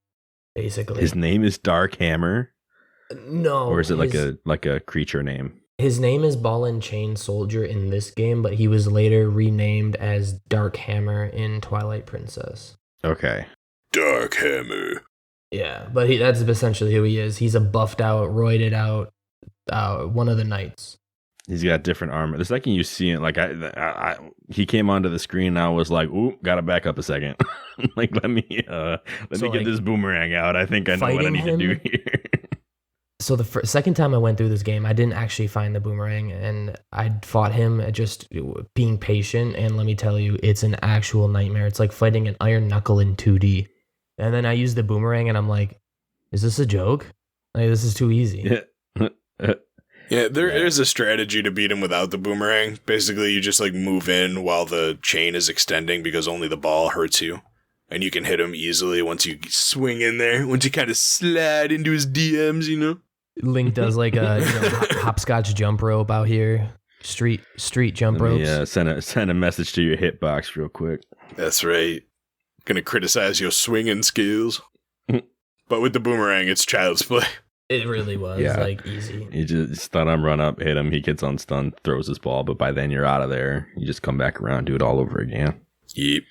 [SPEAKER 4] Basically,
[SPEAKER 3] his name is Dark Hammer.
[SPEAKER 4] No,
[SPEAKER 3] or is it like a creature name?
[SPEAKER 4] His name is Ball and Chain Soldier in this game, but he was later renamed as Dark Hammer in Twilight Princess.
[SPEAKER 3] Okay.
[SPEAKER 2] Dark Hammer.
[SPEAKER 4] Yeah, but that's essentially who he is. He's a buffed out, roided out, one of the knights.
[SPEAKER 3] He's got different armor. The second you see it, like he came onto the screen, and I was like, "Ooh, gotta back up a second. Like, let me get this boomerang out. I think I know what I need to do here."
[SPEAKER 4] So the second time I went through this game, I didn't actually find the boomerang, and I fought him at just being patient, and let me tell you, it's an actual nightmare. It's like fighting an iron knuckle in 2D. And then I used the boomerang, and I'm like, is this a joke? Like, this is too easy.
[SPEAKER 2] Yeah, there is a strategy to beat him without the boomerang. Basically, you just like move in while the chain is extending because only the ball hurts you. And you can hit him easily once you swing in there, once you kind of slide into his DMs, you know?
[SPEAKER 4] Link does like a hopscotch jump rope out here. Street jump ropes.
[SPEAKER 3] Yeah, send a message to your hitbox real quick.
[SPEAKER 2] That's right. Gonna criticize your swinging skills. But with the boomerang, it's child's play.
[SPEAKER 4] It really was easy.
[SPEAKER 3] You just stun him, run up, hit him, he gets unstunned, throws his ball, but by then you're out of there. You just come back around, do it all over again.
[SPEAKER 2] Yep.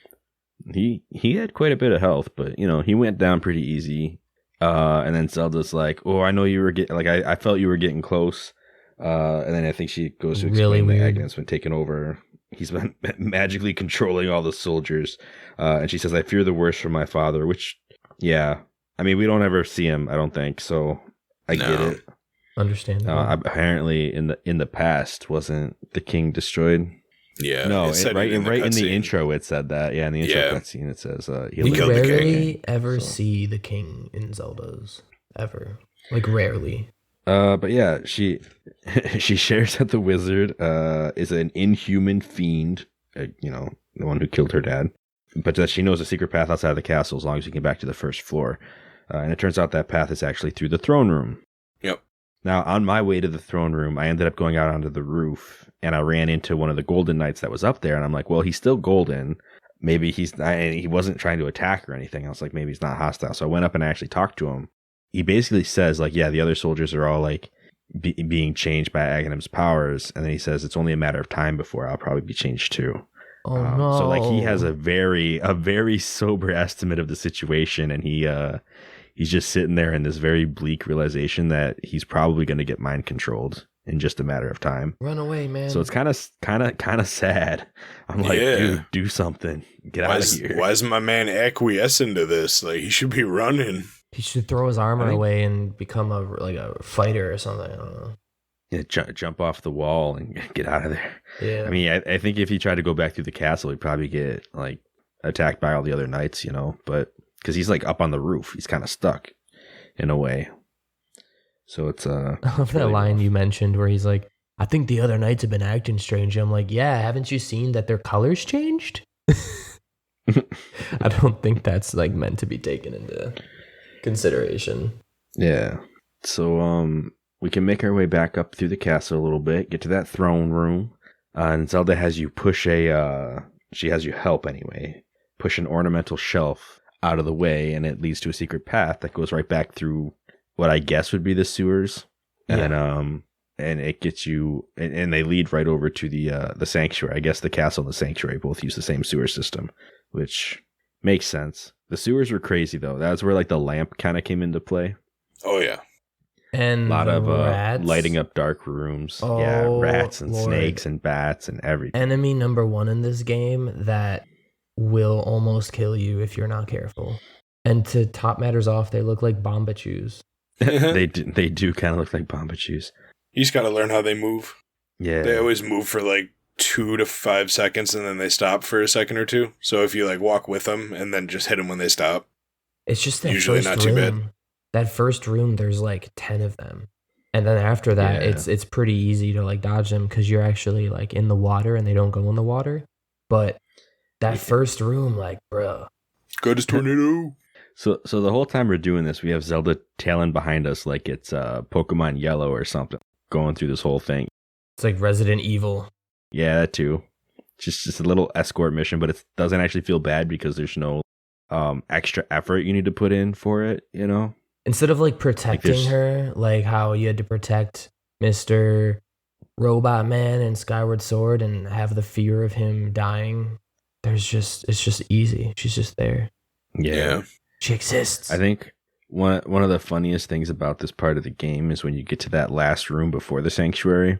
[SPEAKER 3] He had quite a bit of health, but he went down pretty easy. And then Zelda's like, "Oh, I know you were getting like I felt you were getting close." And then I think she goes to explain that Agnes been taken over. He's been magically controlling all the soldiers, and she says, "I fear the worst from my father." Which, yeah, I mean, we don't ever see him. I don't think so. I get it.
[SPEAKER 4] Understandable.
[SPEAKER 3] Apparently, in the past, wasn't the king destroyed?
[SPEAKER 2] Yeah.
[SPEAKER 3] No, right in the intro it said that. Yeah, in the intro cutscene it says
[SPEAKER 4] we rarely ever see the king in Zelda's ever. Like rarely.
[SPEAKER 3] But yeah, she shares that the wizard is an inhuman fiend, the one who killed her dad. But that she knows a secret path outside of the castle as long as you get back to the first floor. And it turns out that path is actually through the throne room.
[SPEAKER 2] Yep.
[SPEAKER 3] Now, on my way to the throne room, I ended up going out onto the roof, and I ran into one of the golden knights that was up there, and I'm like, well, he's still golden. Maybe he wasn't trying to attack or anything. I was like, maybe he's not hostile. So I went up and actually talked to him. He basically says, like, yeah, the other soldiers are all, like, being changed by Aghanim's powers, and then he says it's only a matter of time before I'll probably be changed too.
[SPEAKER 4] Oh, no.
[SPEAKER 3] So, like, he has a very sober estimate of the situation, and he's just sitting there in this very bleak realization that he's probably going to get mind controlled in just a matter of time.
[SPEAKER 4] Run away, man.
[SPEAKER 3] So it's kind of sad. I'm like, dude, do something. Get out of here.
[SPEAKER 2] Why is my man acquiescing to this? Like, he should be running.
[SPEAKER 4] He should throw his armor away and become a fighter or something. I don't know.
[SPEAKER 3] Yeah, jump off the wall and get out of there.
[SPEAKER 4] Yeah.
[SPEAKER 3] I mean, I think if he tried to go back through the castle, he'd probably get like attacked by all the other knights, but because he's like up on the roof, he's kind of stuck in a way. So it's
[SPEAKER 4] I love that line you mentioned where he's like, I think the other knights have been acting strange. I'm like, yeah, haven't you seen that their colors changed? I don't think that's like meant to be taken into consideration.
[SPEAKER 3] Yeah. So we can make our way back up through the castle a little bit, get to that throne room. And Zelda has you push she has you help anyway, push an ornamental shelf out of the way, and it leads to a secret path that goes right back through what I guess would be the sewers. Yeah. And it gets you, and they lead right over to the sanctuary. I guess the castle and the sanctuary both use the same sewer system, which makes sense. The sewers were crazy though. That's where like the lamp kind of came into play.
[SPEAKER 2] Oh yeah.
[SPEAKER 3] A
[SPEAKER 4] And
[SPEAKER 3] lot of
[SPEAKER 4] rats.
[SPEAKER 3] lighting up dark rooms.
[SPEAKER 4] Oh,
[SPEAKER 3] yeah, rats and
[SPEAKER 4] Lord.
[SPEAKER 3] snakes and bats and everything.
[SPEAKER 4] Enemy number 1 in this game that will almost kill you if you're not careful. And to top matters off, they look like Bombachus.
[SPEAKER 3] They do kind of look like Bombachus.
[SPEAKER 2] You just got to learn how they move.
[SPEAKER 3] Yeah.
[SPEAKER 2] They always move for like 2 to 5 seconds and then they stop for a second or two. So if you like walk with them and then just hit them when they stop.
[SPEAKER 4] It's just that
[SPEAKER 2] usually
[SPEAKER 4] first
[SPEAKER 2] not too
[SPEAKER 4] room.
[SPEAKER 2] bad.
[SPEAKER 4] That first room, there's like 10 of them. And then after that,
[SPEAKER 3] Yeah.
[SPEAKER 4] it's pretty easy to like dodge them because you're actually like in the water and they don't go in the water. But that first room, like, bro.
[SPEAKER 2] Good as tornado.
[SPEAKER 3] So the whole time we're doing this, we have Zelda tailing behind us like it's Pokemon Yellow or something, going through this whole thing.
[SPEAKER 4] It's like Resident Evil.
[SPEAKER 3] Yeah, that too. Just a little escort mission, but it doesn't actually feel bad because there's no extra effort you need to put in for it, you know?
[SPEAKER 4] Instead of like protecting
[SPEAKER 3] there's-
[SPEAKER 4] her, like how you had to protect Mr. Robot Man in Skyward Sword and have the fear of him dying, it's just easy. She's just there.
[SPEAKER 2] Yeah.
[SPEAKER 4] She exists.
[SPEAKER 3] I think one of the funniest things about this part of the game is when you get to that last room before the sanctuary,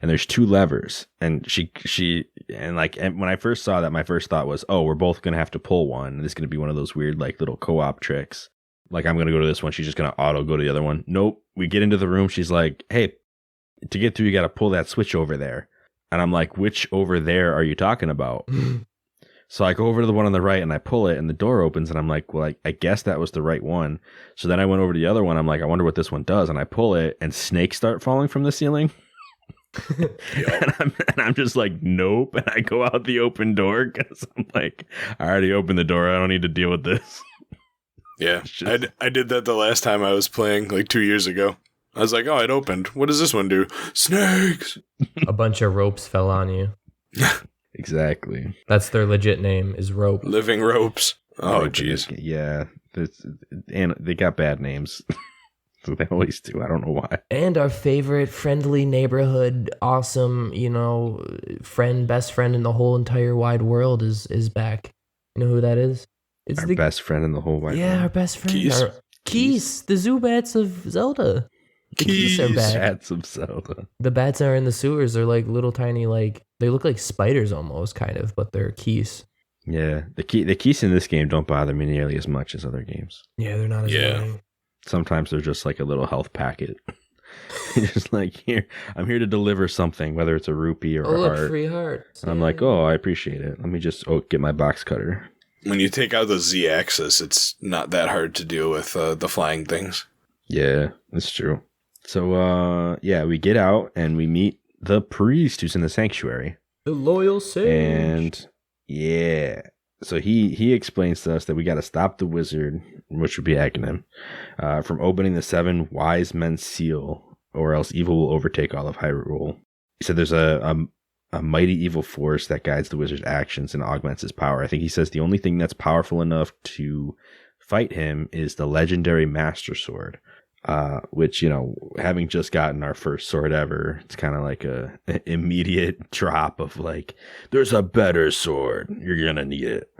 [SPEAKER 3] and there's 2 levers, and and when I first saw that, my first thought was, oh, we're both gonna have to pull one. And this is gonna be one of those weird like little co-op tricks. Like I'm gonna go to this one, she's just gonna auto go to the other one. Nope. We get into the room, she's like, hey, to get through, you gotta pull that switch over there. And I'm like, which over there are you talking about? So I go over to the one on the right and I pull it and the door opens and I'm like, well, I guess that was the right one. So then I went over to the other one. I'm like, I wonder what this one does. And I pull it and snakes start falling from the ceiling. and I'm just like, nope. And I go out the open door because I'm like, I already opened the door. I don't need to deal with this.
[SPEAKER 2] Yeah. I did that the last time I was playing like 2 years ago. I was like, oh, it opened. What does this one do? Snakes.
[SPEAKER 4] A bunch of ropes fell on you.
[SPEAKER 3] Exactly.
[SPEAKER 4] That's their legit name, is rope.
[SPEAKER 2] Living ropes. Oh, jeez.
[SPEAKER 3] Yeah. And they got bad names. So they always do. I don't know why.
[SPEAKER 4] And our favorite friendly neighborhood, awesome, best friend in the whole entire wide world is back. You know who that is? It's
[SPEAKER 3] Our best friend in the whole wide world.
[SPEAKER 4] Yeah, our best friend.
[SPEAKER 2] Keys.
[SPEAKER 4] Keys, the Zubats of Zelda. The Keys are back.
[SPEAKER 3] Bats of Zelda.
[SPEAKER 4] The bats are in the sewers. They're like little tiny, like, they look like spiders almost, kind of, but they're Keys.
[SPEAKER 3] Yeah, the keys in this game don't bother me nearly as much as other games.
[SPEAKER 4] Yeah, they're not as annoying.
[SPEAKER 3] Sometimes they're just like a little health packet. Just like, here, I'm here to deliver something, whether it's a rupee or a heart.
[SPEAKER 4] Free heart.
[SPEAKER 3] And I'm like, oh, I appreciate it. Let me just get my box cutter.
[SPEAKER 2] When you take out the Z-axis, it's not that hard to deal with the flying things.
[SPEAKER 3] Yeah, that's true. So, we get out and we meet the priest who's in the sanctuary.
[SPEAKER 4] The loyal sage.
[SPEAKER 3] And yeah, so he explains to us that we got to stop the wizard, which would be Aghanim, from opening the 7 wise men's seal, or else evil will overtake all of Hyrule. He said there's a mighty evil force that guides the wizard's actions and augments his power. I think he says the only thing that's powerful enough to fight him is the legendary Master Sword. Which, having just gotten our first sword ever, it's kind of like a immediate drop of like, there's a better sword. You're gonna need it.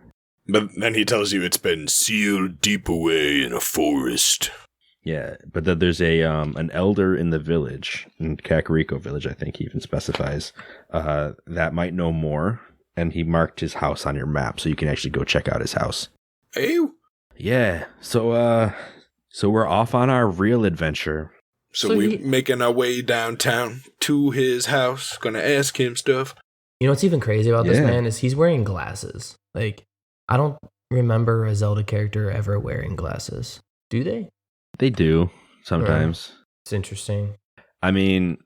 [SPEAKER 2] But then he tells you it's been sealed deep away in a forest.
[SPEAKER 3] Yeah, but that there's an elder in the village, in Kakariko village, I think he even specifies, that might know more, and he marked his house on your map, so you can actually go check out his house.
[SPEAKER 2] Hey.
[SPEAKER 3] Yeah, so we're off on our real adventure.
[SPEAKER 2] So we making our way downtown to his house, gonna ask him stuff.
[SPEAKER 4] You know what's even crazy about this man is he's wearing glasses. Like, I don't remember a Zelda character ever wearing glasses. Do they?
[SPEAKER 3] They do, sometimes.
[SPEAKER 4] It's interesting.
[SPEAKER 3] I mean,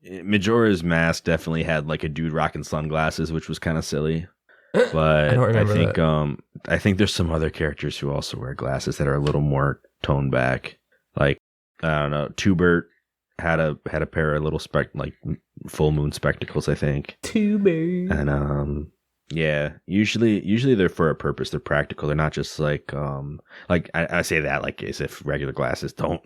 [SPEAKER 3] Majora's Mask definitely had like a dude rocking sunglasses, which was kind of silly. But
[SPEAKER 4] I don't remember
[SPEAKER 3] think
[SPEAKER 4] that.
[SPEAKER 3] I think there's some other characters who also wear glasses that are a little more toned back. Like I don't know, Tubert had a pair of little like full moon spectacles, I think.
[SPEAKER 4] Tuber.
[SPEAKER 3] And yeah, usually they're for a purpose. They're practical. They're not just like I say that like as if regular glasses don't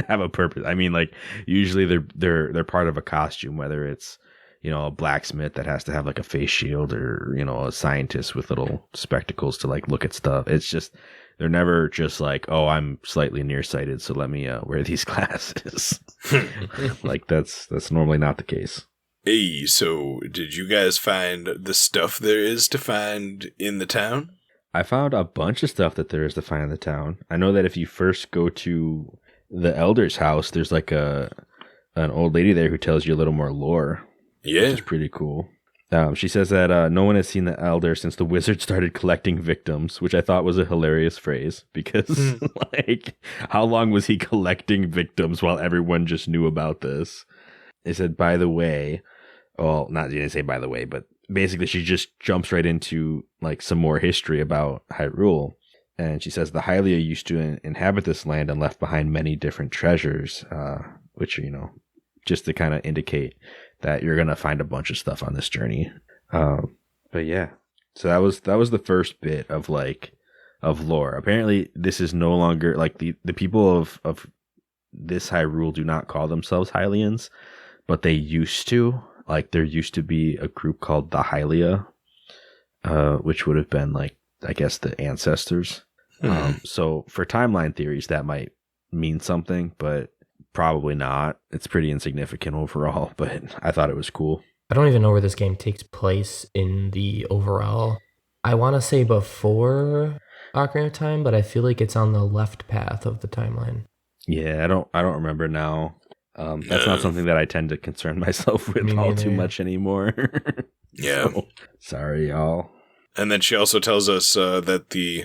[SPEAKER 3] have a purpose. I mean, like usually they're part of a costume, whether it's a blacksmith that has to have like a face shield, or a scientist with little spectacles to like look at stuff. It's just they're never just like, oh, I'm slightly nearsighted, so let me wear these glasses. Like that's normally not the case.
[SPEAKER 2] Hey, so did you guys find the stuff there is to find in the town?
[SPEAKER 3] I found a bunch of stuff that there is to find in the town. I know that if you first go to the elder's house, there's like an old lady there who tells you a little more lore.
[SPEAKER 2] Yeah.
[SPEAKER 3] Which is pretty cool. She says that no one has seen the elder since the wizard started collecting victims, which I thought was a hilarious phrase because, like, how long was he collecting victims while everyone just knew about this? They said, by the way, well, not didn't say by the way, but basically she just jumps right into like some more history about Hyrule. And she says the Hylia used to inhabit this land and left behind many different treasures, which, just to kind of indicate that you're going to find a bunch of stuff on this journey. But yeah, so that was the first bit of lore. Apparently this is no longer like the people of this Hyrule do not call themselves Hylians, but they used to. Like there used to be a group called the Hylia, which would have been like, I guess, the ancestors. So for timeline theories, that might mean something, but probably not. It's pretty insignificant overall, but I thought it was cool.
[SPEAKER 4] I don't even know where this game takes place in the overall. I want to say before Ocarina of Time, but I feel like it's on the left path of the timeline.
[SPEAKER 3] Yeah, I don't remember now. That's not something that I tend to concern myself with all too much anymore.
[SPEAKER 2] Yeah.
[SPEAKER 3] So, sorry, y'all.
[SPEAKER 2] And then she also tells us that the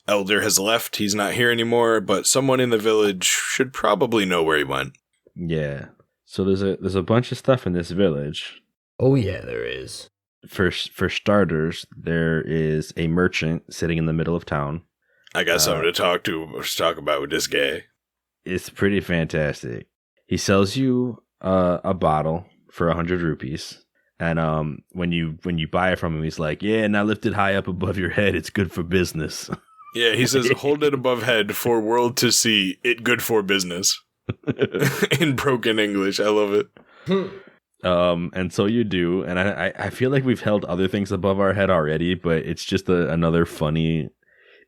[SPEAKER 2] elder has left. He's not here anymore, but someone in the village should probably know where he went.
[SPEAKER 3] Yeah. So there's a bunch of stuff in this village.
[SPEAKER 4] Oh yeah, there is.
[SPEAKER 3] For starters, there is a merchant sitting in the middle of town.
[SPEAKER 2] I got something to talk about with this guy.
[SPEAKER 3] It's pretty fantastic. He sells you a bottle for 100 rupees. And when you buy it from him, he's like, yeah, now lift it high up above your head. It's good for business.
[SPEAKER 2] Yeah, he says, hold it above head for world to see. It good for business. In broken English. I love it.
[SPEAKER 3] And so you do. And I feel like we've held other things above our head already, but it's just another funny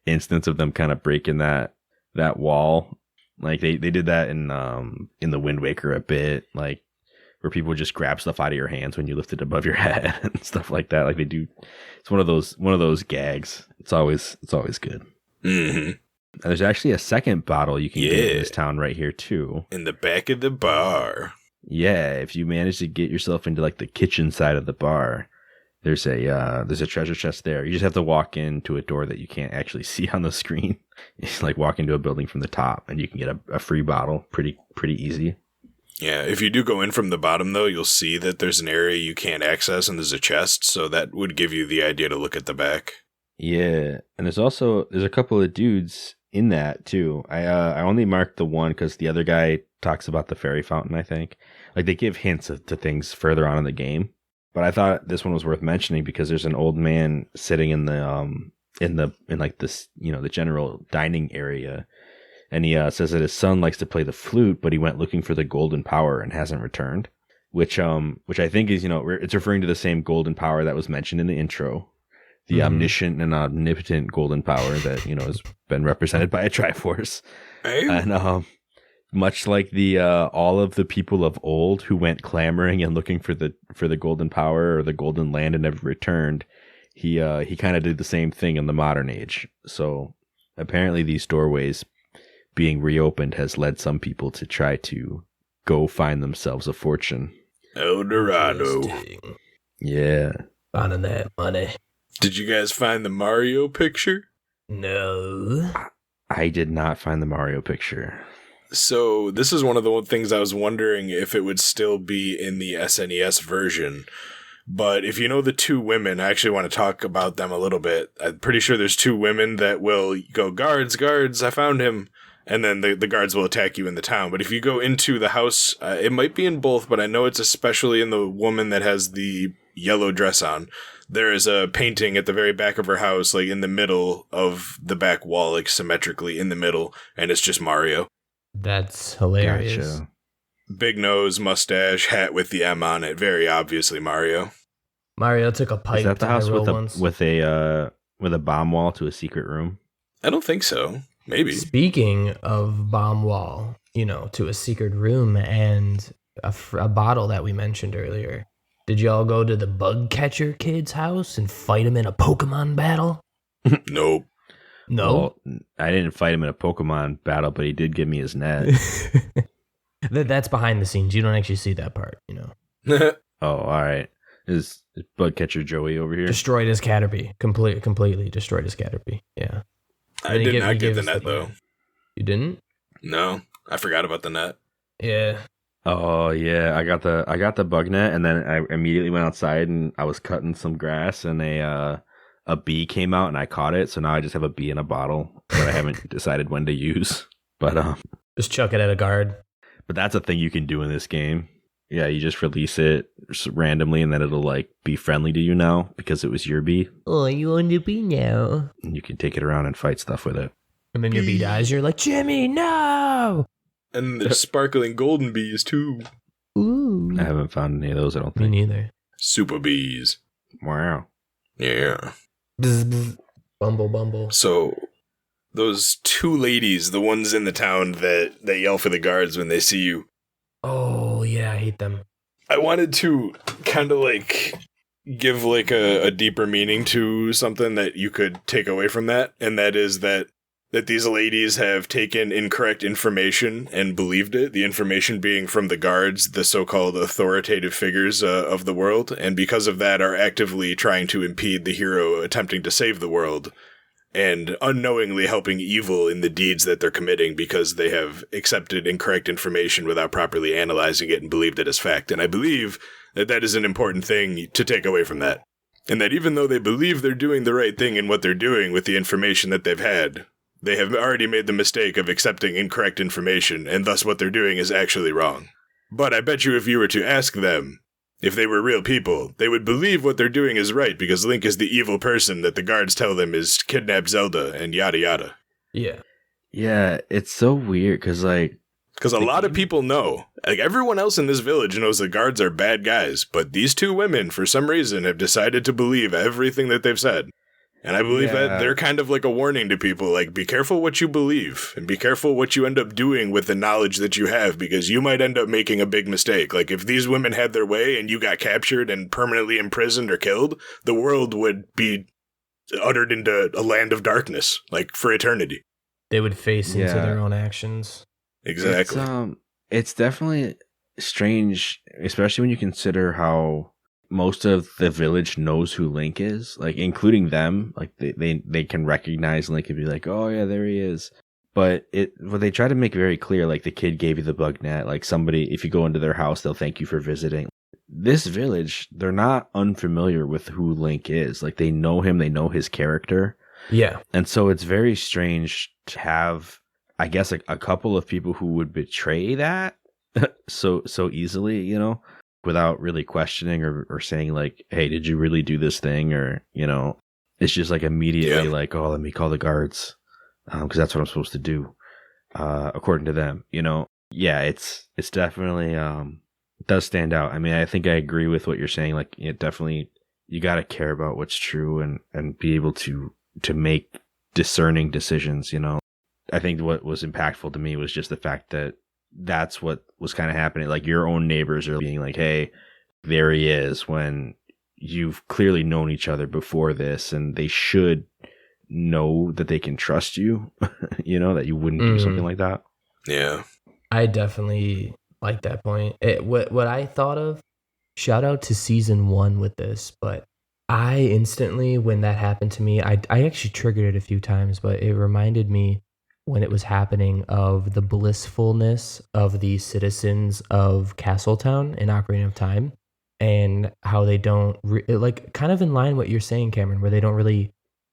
[SPEAKER 3] instance of them kind of breaking that wall. Like they did that in the Wind Waker a bit, like where people just grab stuff out of your hands when you lift it above your head and stuff like that. Like they do. It's one of those gags. It's always good.
[SPEAKER 2] Mm-hmm.
[SPEAKER 3] And there's actually a second bottle you can get in this town right here too.
[SPEAKER 2] In the back of the bar.
[SPEAKER 3] Yeah, if you manage to get yourself into like the kitchen side of the bar, there's a treasure chest there. You just have to walk into a door that you can't actually see on the screen. It's like walk into a building from the top, and you can get a free bottle. Pretty easy.
[SPEAKER 2] Yeah, if you do go in from the bottom, though, you'll see that there's an area you can't access, and there's a chest, so that would give you the idea to look at the back.
[SPEAKER 3] Yeah, and there's a couple of dudes in that too. I only marked the one because the other guy talks about the fairy fountain. I think like they give hints to things further on in the game. But I thought this one was worth mentioning because there's an old man sitting in like this, the general dining area. And he says that his son likes to play the flute, but he went looking for the golden power and hasn't returned, which I think is, it's referring to the same golden power that was mentioned in the intro, the omniscient and omnipotent golden power that, has been represented by a Triforce. And, much like the all of the people of old who went clamoring and looking for the golden power or the golden land and never returned, he kind of did the same thing in the modern age. So apparently these doorways being reopened has led some people to try to go find themselves a fortune.
[SPEAKER 2] El Dorado.
[SPEAKER 3] Yeah.
[SPEAKER 4] Finding that money.
[SPEAKER 2] Did you guys find the Mario picture?
[SPEAKER 4] No.
[SPEAKER 3] I did not find the Mario picture.
[SPEAKER 2] So this is one of the things I was wondering if it would still be in the SNES version. But if you know the two women, I actually want to talk about them a little bit. I'm pretty sure there's two women that will go, guards, I found him. And then the guards will attack you in the town. But if you go into the house, it might be in both, but I know it's especially in the woman that has the yellow dress on. There is a painting at the very back of her house, like in the middle of the back wall, like symmetrically in the middle, and it's just Mario.
[SPEAKER 4] That's hilarious.
[SPEAKER 3] Gotcha.
[SPEAKER 2] Big nose, mustache, hat with the M on it. Very obviously Mario.
[SPEAKER 4] Mario took a pipe.
[SPEAKER 3] Is that the house
[SPEAKER 4] once.
[SPEAKER 3] with a bomb wall to a secret room?
[SPEAKER 2] I don't think so. Maybe.
[SPEAKER 4] Speaking of bomb wall, to a secret room and a bottle that we mentioned earlier. Did y'all go to the bug catcher kid's house and fight him in a Pokemon battle?
[SPEAKER 2] Nope.
[SPEAKER 4] No?
[SPEAKER 3] Well, I didn't fight him in a Pokemon battle, but he did give me his net.
[SPEAKER 4] That's behind the scenes. You don't actually see that part,
[SPEAKER 3] Oh, all right. Is bug catcher Joey over here?
[SPEAKER 4] Destroyed his Caterpie. Completely destroyed his Caterpie. Yeah.
[SPEAKER 2] I did not get the net, though.
[SPEAKER 4] You didn't?
[SPEAKER 2] No. I forgot about the net.
[SPEAKER 4] Yeah.
[SPEAKER 3] Oh yeah, I got the bug net, and then I immediately went outside and I was cutting some grass, and a bee came out and I caught it. So now I just have a bee in a bottle that I haven't decided when to use. But
[SPEAKER 4] Just chuck it at a guard.
[SPEAKER 3] But that's a thing you can do in this game. Yeah, you just release it randomly, and then it'll like be friendly to you now because it was your bee.
[SPEAKER 4] Oh, you want a bee now?
[SPEAKER 3] And you can take it around and fight stuff with it.
[SPEAKER 4] And then your bee dies. You're like, Jimmy, no!
[SPEAKER 2] And there's sparkling golden bees, too.
[SPEAKER 4] Ooh.
[SPEAKER 3] I haven't found any of those, I don't
[SPEAKER 4] Me
[SPEAKER 3] think.
[SPEAKER 4] neither.
[SPEAKER 2] Super bees.
[SPEAKER 3] Wow.
[SPEAKER 2] Yeah.
[SPEAKER 4] Bzz, bzz. Bumble.
[SPEAKER 2] So, those two ladies, the ones in the town that yell for the guards when they see you.
[SPEAKER 4] Oh, yeah, I hate them.
[SPEAKER 2] I wanted to kind of like give like a deeper meaning to something that you could take away from that. And that is that these ladies have taken incorrect information and believed it, the information being from the guards, the so-called authoritative figures of the world, and because of that are actively trying to impede the hero attempting to save the world, and unknowingly helping evil in the deeds that they're committing because they have accepted incorrect information without properly analyzing it and believed it as fact. And I believe that is an important thing to take away from that. And that even though they believe they're doing the right thing in what they're doing with the information that they've had, they have already made the mistake of accepting incorrect information, and thus what they're doing is actually wrong. But I bet you if you were to ask them, if they were real people, they would believe what they're doing is right because Link is the evil person that the guards tell them is kidnapped Zelda and yada yada.
[SPEAKER 4] Yeah.
[SPEAKER 3] Yeah, it's so weird because
[SPEAKER 2] Because a lot of people know. Like, everyone else in this village knows the guards are bad guys, but these two women, for some reason, have decided to believe everything that they've said. And I believe that they're kind of like a warning to people, like, be careful what you believe, and be careful what you end up doing with the knowledge that you have, because you might end up making a big mistake. Like, if these women had their way and you got captured and permanently imprisoned or killed, the world would be uttered into a land of darkness, like, for eternity.
[SPEAKER 4] They would face into their own actions.
[SPEAKER 2] Exactly.
[SPEAKER 3] It's definitely strange, especially when you consider how most of the village knows who Link is, like including them. Like they can recognize Link and be like, "Oh yeah, there he is." But they try to make very clear, like the kid gave you the bug net. Like somebody, if you go into their house, they'll thank you for visiting. This village, they're not unfamiliar with who Link is. Like they know him, they know his character.
[SPEAKER 4] Yeah,
[SPEAKER 3] and so it's very strange to have, I guess, a couple of people who would betray that so easily, you know, without really questioning or saying like, hey, did you really do this thing? Or, you know, it's just like immediately like, oh, let me call the guards because that's what I'm supposed to do according to them, you know. Yeah, it's definitely it does stand out. I mean, I think I agree with what you're saying. Like, it definitely, you got to care about what's true and be able to make discerning decisions, you know. I think what was impactful to me was just the fact that that's what was kind of happening. Like your own neighbors are being like, hey, there he is, when you've clearly known each other before this and they should know that they can trust you, you know, that you wouldn't do something like that.
[SPEAKER 2] Yeah.
[SPEAKER 4] I definitely like that point. What I thought of, shout out to season 1 with this, but I instantly, when that happened to me, I actually triggered it a few times, but it reminded me when it was happening of the blissfulness of the citizens of Castletown in Ocarina of Time, and how they don't like kind of in line what you're saying, Cameron, where they don't really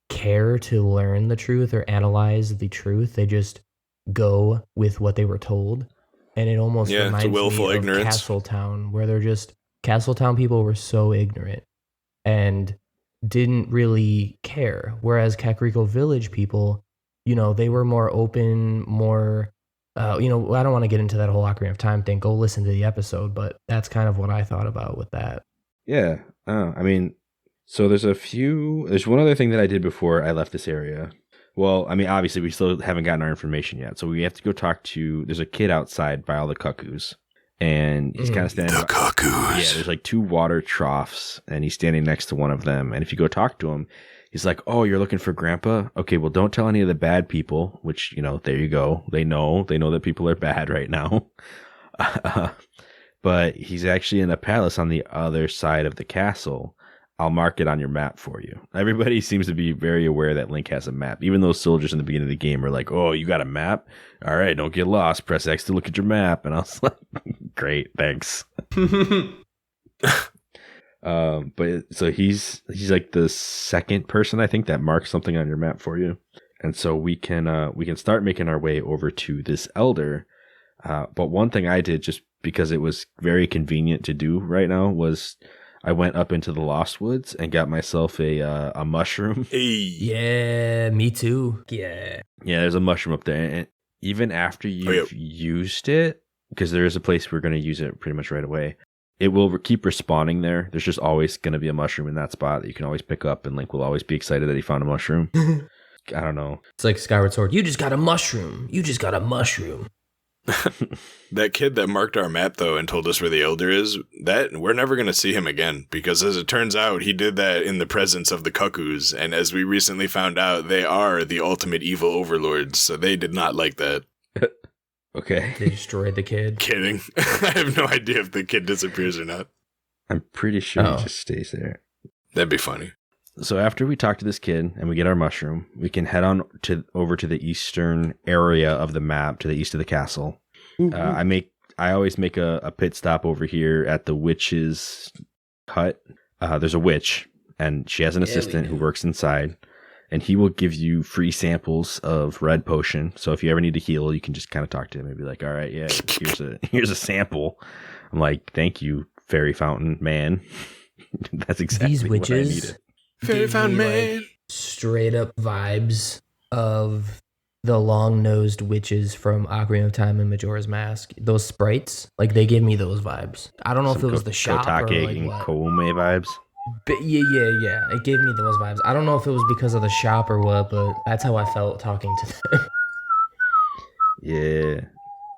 [SPEAKER 4] care to learn the truth or analyze the truth. They just go with what they were told. And it almost reminds me of
[SPEAKER 2] ignorance.
[SPEAKER 4] Castletown, where Castletown people were so ignorant and didn't really care. Whereas Kakariko Village people, they were more open, more, I don't want to get into that whole Ocarina of Time thing. Go listen to the episode, but that's kind of what I thought about with that.
[SPEAKER 3] Yeah. So there's one other thing that I did before I left this area. Well, obviously we still haven't gotten our information yet. So we have to go talk to, there's a kid outside by all the cuckoos. And he's kind of standing.
[SPEAKER 2] The cuckoos.
[SPEAKER 3] Yeah, there's like 2 water troughs, and he's standing next to one of them. And if you go talk to him, he's like, "Oh, you're looking for Grandpa? Okay, well, don't tell any of the bad people." Which, there you go. They know that people are bad right now. But he's actually in a palace on the other side of the castle. I'll mark it on your map for you. Everybody seems to be very aware that Link has a map. Even those soldiers in the beginning of the game are like, "Oh, you got a map? All right, don't get lost. Press X to look at your map." And I was like, "Great, thanks." But so he's like the second person, I think, that marks something on your map for you. And so we can start making our way over to this elder. But one thing I did, just because it was very convenient to do right now, was I went up into the Lost Woods and got myself a mushroom.
[SPEAKER 2] Hey.
[SPEAKER 4] Yeah, me too. Yeah.
[SPEAKER 3] Yeah, there's a mushroom up there. And even after you've used it, because there is a place we're going to use it pretty much right away, it will keep respawning there. There's just always going to be a mushroom in that spot that you can always pick up, and Link will always be excited that he found a mushroom. I don't know.
[SPEAKER 4] It's like Skyward Sword. You just got a mushroom. You just got a mushroom.
[SPEAKER 2] That kid that marked our map, though, and told us where the elder is, that we're never going to see him again, because as it turns out, he did that in the presence of the cuckoos, and as we recently found out, they are the ultimate evil overlords, so they did not like that.
[SPEAKER 3] Okay.
[SPEAKER 4] They destroyed the kid.
[SPEAKER 2] Kidding. I have no idea if the kid disappears or not.
[SPEAKER 3] I'm pretty sure he just stays there.
[SPEAKER 2] That'd be funny.
[SPEAKER 3] So after we talk to this kid and we get our mushroom, we can head on over to the eastern area of the map, to the east of the castle. I always make a pit stop over here at the witch's hut. There's a witch, and she has an assistant who works inside, and he will give you free samples of red potion. So if you ever need to heal, you can just kind of talk to him and be like, "All right, yeah, here's a sample." I'm like, "Thank you, fairy fountain man." That's exactly
[SPEAKER 4] These witches
[SPEAKER 3] what I needed.
[SPEAKER 2] Fairy fountain man.
[SPEAKER 4] Like, straight up vibes of the long-nosed witches from Ocarina of Time and Majora's Mask. Those sprites, like, they gave me those vibes. I don't know if it was the shop
[SPEAKER 3] Kotake
[SPEAKER 4] or like
[SPEAKER 3] and
[SPEAKER 4] what.
[SPEAKER 3] Koume vibes.
[SPEAKER 4] But yeah. It gave me those vibes. I don't know if it was because of the shop or what, but that's how I felt talking to them.
[SPEAKER 3] Yeah,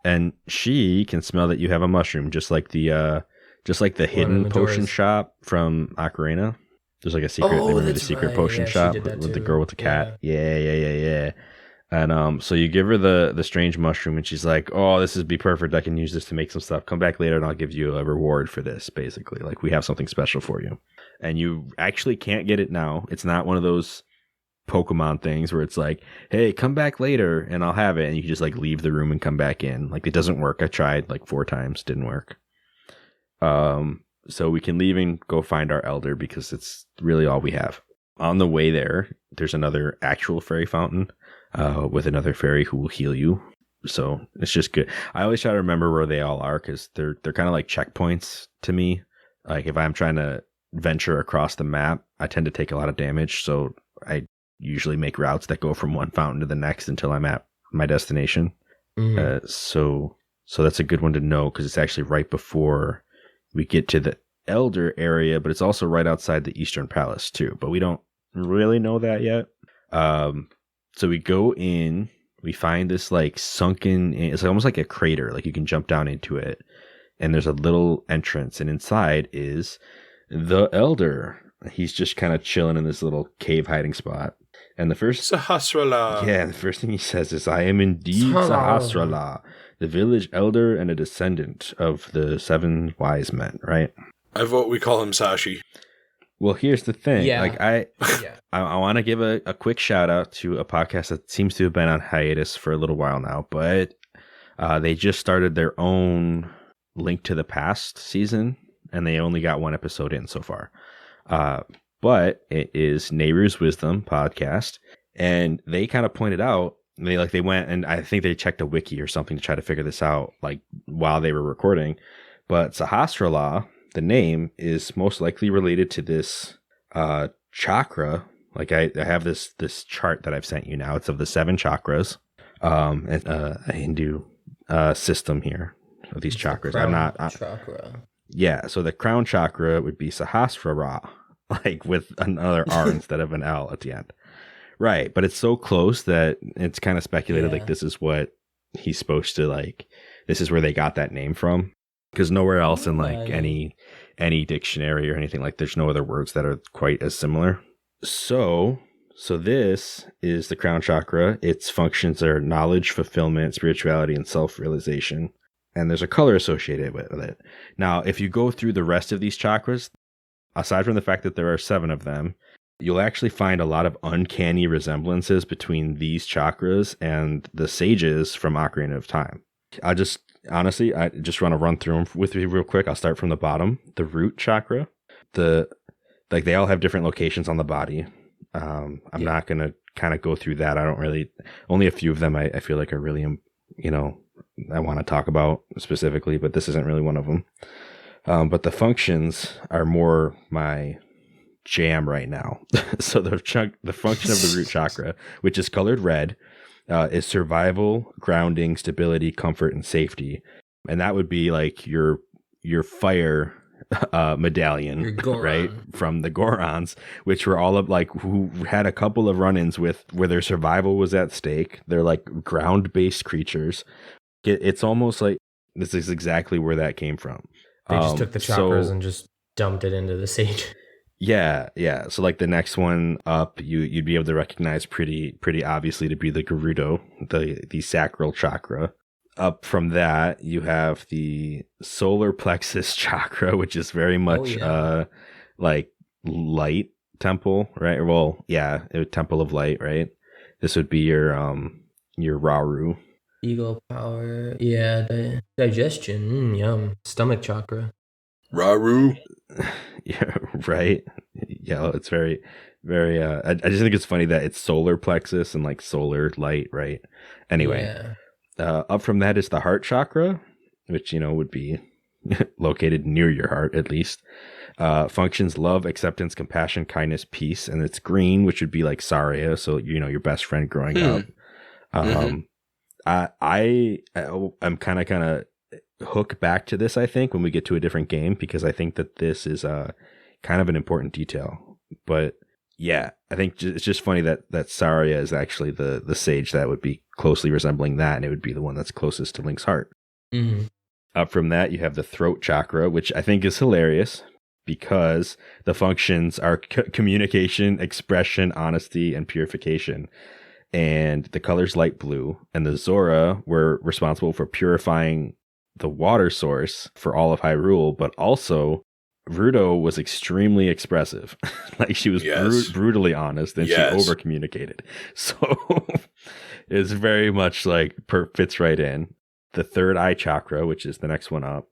[SPEAKER 3] and she can smell that you have a mushroom, just like the hidden potion shop from Ocarina. There's like a secret.
[SPEAKER 4] Oh,
[SPEAKER 3] they remember the
[SPEAKER 4] that's
[SPEAKER 3] secret
[SPEAKER 4] right.
[SPEAKER 3] potion
[SPEAKER 4] Yeah, she
[SPEAKER 3] shop
[SPEAKER 4] did that
[SPEAKER 3] with the
[SPEAKER 4] too.
[SPEAKER 3] girl with the cat. Yeah. And so you give her the strange mushroom, and she's like, "Oh, this would be perfect. I can use this to make some stuff. Come back later, and I'll give you a reward for this. Basically, like, we have something special for you." And you actually can't get it now. It's not one of those Pokemon things where it's like, "Hey, come back later, and I'll have it," and you can just like leave the room and come back in. Like, it doesn't work. I tried like 4 times, didn't work. So we can leave and go find our elder, because it's really all we have. On the way there's another actual fairy fountain with another fairy who will heal you. So it's just good. I always try to remember where they all are, because they're kind of like checkpoints to me. Like, if I'm trying to venture across the map, I tend to take a lot of damage. So I usually make routes that go from one fountain to the next until I'm at my destination. So that's a good one to know, because it's actually right before we get to the elder area, but it's also right outside the Eastern Palace too. But we don't really know that yet. So we go in, we find this like sunken, it's almost like a crater, like you can jump down into it. And there's a little entrance, and inside is the elder. He's just kind of chilling in this little cave hiding spot. And the first the first thing he says is, "I am indeed Sahasrahla, the village elder and a descendant of the 7 wise men," right?
[SPEAKER 2] I vote we call him Sashi.
[SPEAKER 3] Well, here's the thing.
[SPEAKER 4] Yeah.
[SPEAKER 3] Like I want to give a quick shout out to a podcast that seems to have been on hiatus for a little while now, but they just started their own Link to the Past season, and they only got one episode in so far. But it is Nehru's Wisdom podcast, and they kind of pointed out they went and I think they checked a wiki or something to try to figure this out like while they were recording. But Sahasrara, the name, is most likely related to this chakra. Like I have this chart that I've sent you now. It's of the 7 chakras. And a Hindu system here of these chakras.
[SPEAKER 4] Chakra.
[SPEAKER 3] Yeah, so the crown chakra would be Sahasrara, like with another R instead of an L at the end. Right, but it's so close that it's kind of speculated like this is what he's supposed to like. This is where they got that name from, because nowhere else in like any dictionary or anything like there's no other words that are quite as similar. So this is the crown chakra. Its functions are knowledge, fulfillment, spirituality, and self-realization. And there's a color associated with it. Now, if you go through the rest of these chakras, aside from the fact that there are 7 of them, you'll actually find a lot of uncanny resemblances between these chakras and the sages from Ocarina of Time. I just want to run through them with you real quick. I'll start from the bottom. The root chakra, they all have different locations on the body. I'm not going to kind of go through that. I don't really, only a few of them I feel like are really, I want to talk about specifically, but this isn't really one of them. But the functions are more my jam right now. So the function of the root chakra, which is colored red, is survival, grounding, stability, comfort, and safety. And that would be like your fire medallion, right, from the Gorons, which were all of like who had a couple of run-ins with where their survival was at stake. They're like ground-based creatures. It's almost like this is exactly where that came from.
[SPEAKER 4] They just took the chakras and just dumped it into the sage.
[SPEAKER 3] Yeah. So like the next one up, you'd be able to recognize pretty obviously to be the Gerudo, the sacral chakra. Up from that, you have the solar plexus chakra, which is very much like light temple, right? Well, yeah, temple of light, right? This would be your Rauru.
[SPEAKER 4] Ego power, digestion, yum. Stomach chakra.
[SPEAKER 2] Rauru.
[SPEAKER 3] Yeah, right. Yeah, it's very, very. I just think it's funny that it's solar plexus and like solar light, right? Anyway, up from that is the heart chakra, which would be located near your heart at least. Functions: love, acceptance, compassion, kindness, peace, and it's green, which would be like Saria, so your best friend growing up. I'm kind of hook back to this, I think, when we get to a different game, because I think that this is kind of an important detail. But yeah, I think it's just funny that Saria is actually the sage that would be closely resembling that, and it would be the one that's closest to Link's heart.
[SPEAKER 4] Mm-hmm.
[SPEAKER 3] Up from that, you have the throat chakra, which I think is hilarious because the functions are communication, expression, honesty, and purification. And the color's light blue, and the Zora were responsible for purifying the water source for all of Hyrule, but also Ruto was extremely expressive. Like she was brutally honest, and she over communicated. So it's very much like fits right in. The third eye chakra, which is the next one up,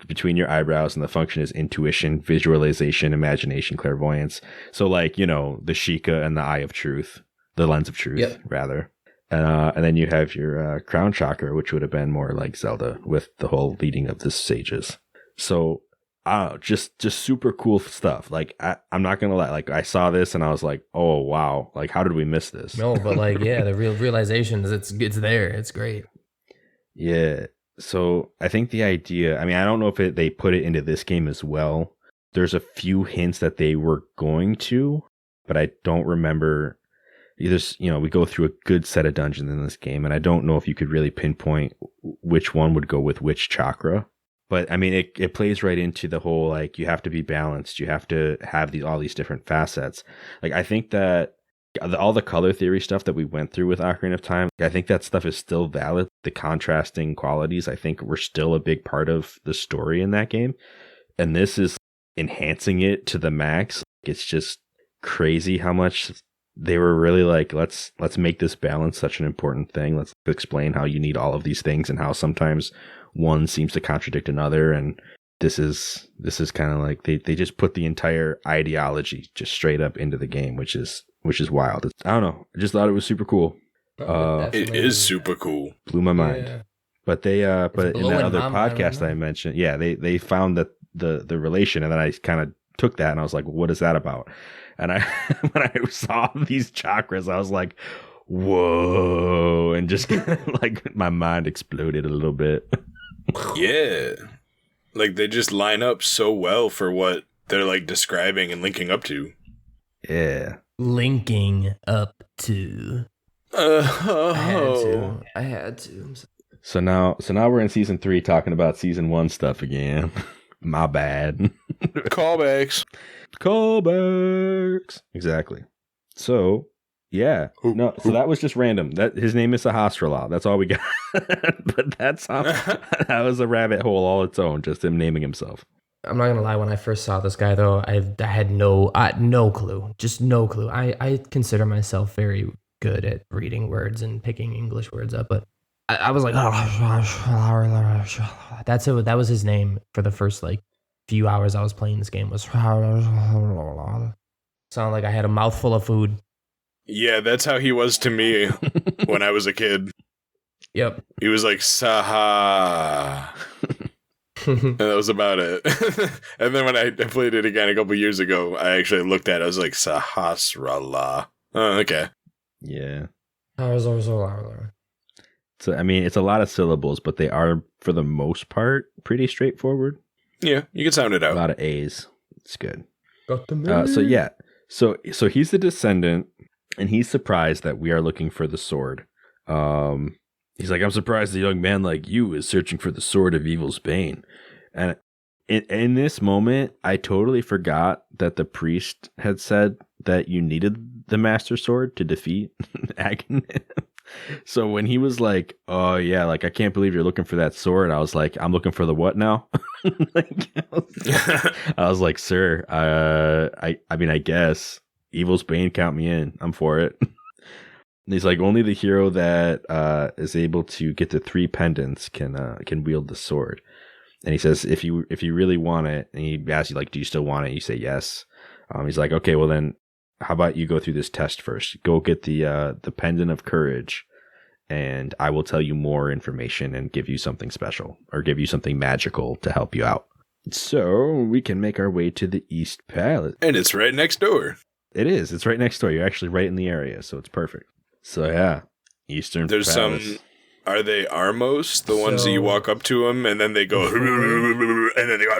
[SPEAKER 3] between your eyebrows, and the function is intuition, visualization, imagination, clairvoyance. So like, the Sheikah and the eye of truth, the lens of truth, rather. And then you have your crown chakra, which would have been more like Zelda with the whole leading of the sages. So just super cool stuff. Like I'm not gonna lie, like I saw this and I was like, oh wow, like how did we miss this?
[SPEAKER 4] No, but like the realization is it's there. It's great.
[SPEAKER 3] Yeah. So I think the idea, I mean, I don't know if they put it into this game as well. There's a few hints that they were going to, but I don't remember. We go through a good set of dungeons in this game, and I don't know if you could really pinpoint which one would go with which chakra. But I mean, it plays right into the whole, like, you have to be balanced. You have to have all these different facets. Like, I think that all the color theory stuff that we went through with Ocarina of Time, I think that stuff is still valid. The contrasting qualities, I think, were still a big part of the story in that game. And this is enhancing it to the max. it's just crazy how much they were really like, let's make this balance such an important thing. Let's explain how you need all of these things and how sometimes one seems to contradict another. And this is kind of like they just put the entire ideology just straight up into the game, which is wild. I don't know. I just thought it was super cool.
[SPEAKER 2] It is super cool.
[SPEAKER 3] Blew my mind.
[SPEAKER 4] Yeah.
[SPEAKER 3] But but in that other podcast
[SPEAKER 4] right
[SPEAKER 3] I mentioned, yeah, they found that the relation, and then I kind of took that and I was like, what is that about? And when I saw these chakras, I was like, whoa, and just like my mind exploded a little bit.
[SPEAKER 2] Yeah. Like they just line up so well for what they're like describing and linking up to.
[SPEAKER 3] Yeah.
[SPEAKER 4] Linking up to. I had to.
[SPEAKER 3] So now we're in season 3 talking about season 1 stuff again. My bad.
[SPEAKER 2] Callbacks.
[SPEAKER 3] Exactly. So yeah. No, so that was just random. That his name is Sahasrara. That's all we got. But that's how that was a rabbit hole all its own, just him naming himself.
[SPEAKER 4] I'm not gonna lie. When I first saw this guy, though, I had no clue. Just no clue. I consider myself very good at reading words and picking English words up, but I was like, that was his name for the first like few hours I was playing this game. Was sounded like I had a mouthful of food.
[SPEAKER 2] Yeah, that's how he was to me when I was a kid.
[SPEAKER 4] Yep.
[SPEAKER 2] He was like, Saha. And that was about it. And then when I played it again a couple years ago, I actually looked at it. I was like, Sahasrara. Oh, okay.
[SPEAKER 3] Yeah.
[SPEAKER 4] So
[SPEAKER 3] I mean, it's a lot of syllables, but they are, for the most part, pretty straightforward.
[SPEAKER 2] Yeah, you can sound it out.
[SPEAKER 3] A lot of A's. It's good.
[SPEAKER 4] got the
[SPEAKER 3] So yeah. So he's the descendant, and he's surprised that we are looking for the sword. He's like, I'm surprised a young man like you is searching for the sword of evil's bane. And in this moment, I totally forgot that the priest had said that you needed the master sword to defeat Aghanim. So when he was like, oh yeah, like I can't believe you're looking for that sword, I was like, I'm looking for the what now? I was like, sir, I mean, I guess evil's bane, count me in. I'm for it. And he's like, only the hero that is able to get the 3 pendants can wield the sword. And he says, if you really want it, and he asks you like, do you still want it? You say yes. He's like, okay, well then, how about you go through this test first? Go get the pendant of courage, and I will tell you more information and give you something special or give you something magical to help you out. So we can make our way to the East Palace.
[SPEAKER 2] And it's right next door.
[SPEAKER 3] It is. It's right next door. You're actually right in the area, so it's perfect. So yeah, Eastern
[SPEAKER 2] There's
[SPEAKER 3] Palace.
[SPEAKER 2] some. Are they Armos? The ones that you walk up to them and then they go, and then they go,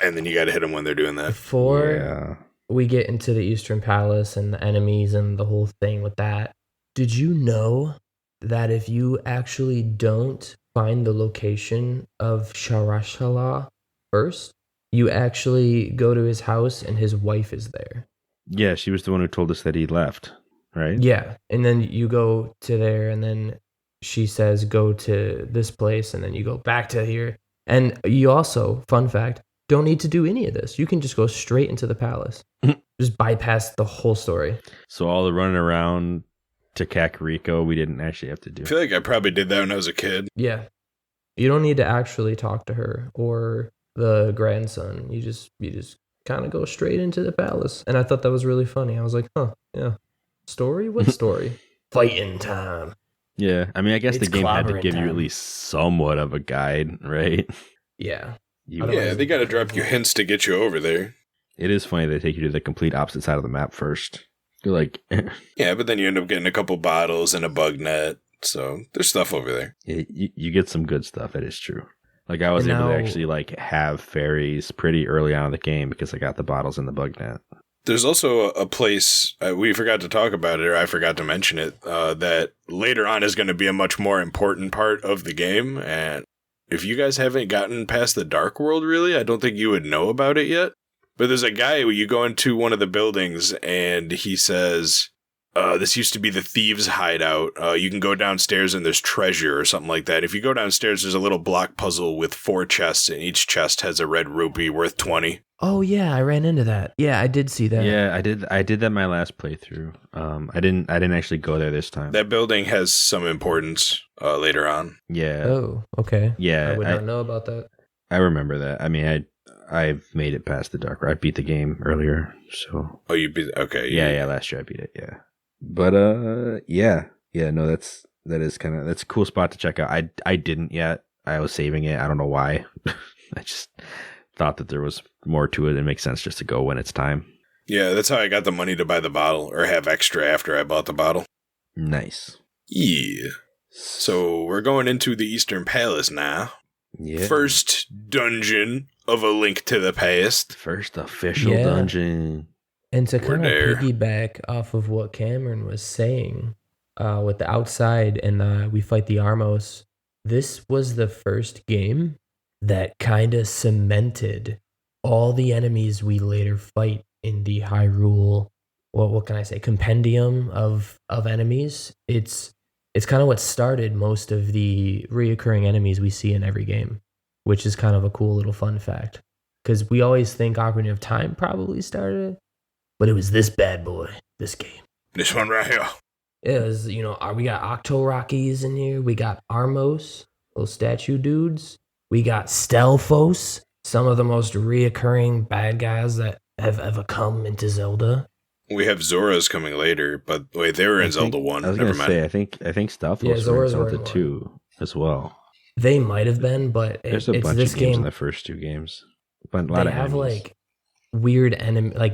[SPEAKER 2] and then you got to hit them when they're doing that.
[SPEAKER 4] Before we get into the Eastern Palace and the enemies and the whole thing with that, did you know that if you actually don't find the location of Sharashala first, you actually go to his house and his wife is there?
[SPEAKER 3] Yeah, she was the one who told us that he left, right?
[SPEAKER 4] Yeah, and then you go to there and then she says go to this place and then you go back to here. And you also, fun fact, don't need to do any of this. You can just go straight into the palace. Just bypass the whole story.
[SPEAKER 3] So all the running around to Kakariko, we didn't actually have to do.
[SPEAKER 2] I feel like I probably did that when I was a kid.
[SPEAKER 4] Yeah. You don't need to actually talk to her or the grandson. You just kind of go straight into the palace. And I thought that was really funny. I was like, huh, yeah. Story? What story? Fighting time.
[SPEAKER 3] Yeah, I mean, I guess
[SPEAKER 4] It's
[SPEAKER 3] the game had to
[SPEAKER 4] clobbering
[SPEAKER 3] give you at
[SPEAKER 4] time.
[SPEAKER 3] least somewhat of a guide, right?
[SPEAKER 4] Yeah.
[SPEAKER 2] Yeah, they got to drop you hints to get you over there.
[SPEAKER 3] It is funny they take you to the complete opposite side of the map first. You're like,
[SPEAKER 2] Yeah, but then you end up getting a couple bottles and a bug net. So there's stuff over there.
[SPEAKER 3] you get some good stuff. That is true. Like I was
[SPEAKER 4] And
[SPEAKER 3] able to
[SPEAKER 4] now-
[SPEAKER 3] actually like have fairies pretty early on in the game because I got the bottles and the bug net.
[SPEAKER 2] There's also a place, we forgot to talk about it, or I forgot to mention it, that later on is going to be a much more important part of the game. And if you guys haven't gotten past the Dark World, really, I don't think you would know about it yet. But there's a guy where you go into one of the buildings and he says, this used to be the thieves' hideout. You can go downstairs and there's treasure or something like that. If you go downstairs, there's a little block puzzle with 4 chests, and each chest has a red rupee worth 20.
[SPEAKER 4] Oh yeah, I ran into that. Yeah, I did see that.
[SPEAKER 3] Yeah, I did that my last playthrough. I didn't actually go there this time.
[SPEAKER 2] That building has some importance later on.
[SPEAKER 3] Yeah.
[SPEAKER 4] Oh, okay.
[SPEAKER 3] Yeah.
[SPEAKER 4] I would not know about that.
[SPEAKER 3] I remember that. I mean, I've made it past the dark. I beat the game earlier, so.
[SPEAKER 2] Oh, you beat? Okay.
[SPEAKER 3] Yeah. Last year I beat it. Yeah. But yeah. No, that's a cool spot to check out. I didn't yet. I was saving it. I don't know why. I just thought that there was more to it. It makes sense just to go when it's time.
[SPEAKER 2] Yeah, that's how I got the money to buy the bottle, or have extra after I bought the bottle.
[SPEAKER 3] Nice.
[SPEAKER 2] Yeah. So we're going into the Eastern Palace now.
[SPEAKER 3] Yeah.
[SPEAKER 2] First dungeon of A Link to the Past.
[SPEAKER 3] First official
[SPEAKER 4] Yeah.
[SPEAKER 3] dungeon.
[SPEAKER 4] And to
[SPEAKER 2] We're
[SPEAKER 4] kind
[SPEAKER 2] there.
[SPEAKER 4] of piggyback off of what Cameron was saying, with the outside and we fight the Armos, this was the first game that kind of cemented all the enemies we later fight in the Hyrule. Well, what can I say? Compendium of enemies. It's kind of what started most of the reoccurring enemies we see in every game, which is kind of a cool little fun fact. Because we always think Ocarina of Time probably started it, but it was this bad boy, this game.
[SPEAKER 2] This one right here.
[SPEAKER 4] It was, we got Octorokis in here. We got Armos, little statue dudes. We got Stelphos, some of the most reoccurring bad guys that have ever come into Zelda.
[SPEAKER 2] We have Zoras coming later, but wait, they were in Zelda 1.
[SPEAKER 3] I was
[SPEAKER 2] Never
[SPEAKER 3] gonna
[SPEAKER 2] mind.
[SPEAKER 3] say I think Stuff
[SPEAKER 4] Yeah,
[SPEAKER 3] was in
[SPEAKER 4] Zoras were
[SPEAKER 3] Zelda
[SPEAKER 4] in
[SPEAKER 3] 2 as well.
[SPEAKER 4] They might have been, but
[SPEAKER 3] There's a
[SPEAKER 4] it's
[SPEAKER 3] bunch
[SPEAKER 4] this
[SPEAKER 3] of games
[SPEAKER 4] game.
[SPEAKER 3] in the first 2 games. But a lot
[SPEAKER 4] They
[SPEAKER 3] of
[SPEAKER 4] have
[SPEAKER 3] enemies.
[SPEAKER 4] like weird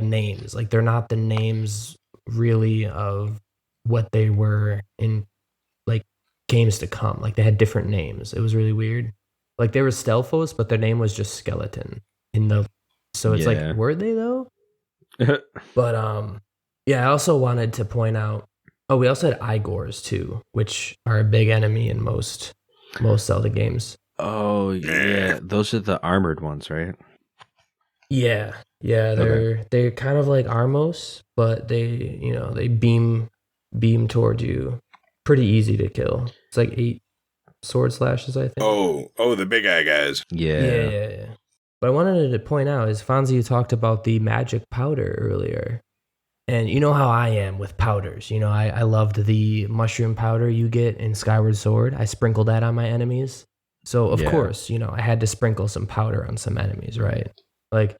[SPEAKER 4] names. Like they're not the names really of what they were in like games to come. Like they had different names. It was really weird. Like they were Stelphos, but their name was just Skeleton in the. So it's
[SPEAKER 3] Yeah.
[SPEAKER 4] like, were they though? But yeah, I also wanted to point out. Oh, we also had Igors too, which are a big enemy in most Zelda games.
[SPEAKER 3] Oh yeah, those are the armored ones, right?
[SPEAKER 4] Yeah, they're kind of like Armos, but they beam toward you. Pretty easy to kill. It's like 8 sword slashes, I think.
[SPEAKER 2] Oh, the big eye guys.
[SPEAKER 4] Yeah. But I wanted to point out is Fonzie, you talked about the magic powder earlier. And you know how I am with powders. I loved the mushroom powder you get in Skyward Sword. I sprinkled that on my enemies. So, of course, I had to sprinkle some powder on some enemies, right? Like,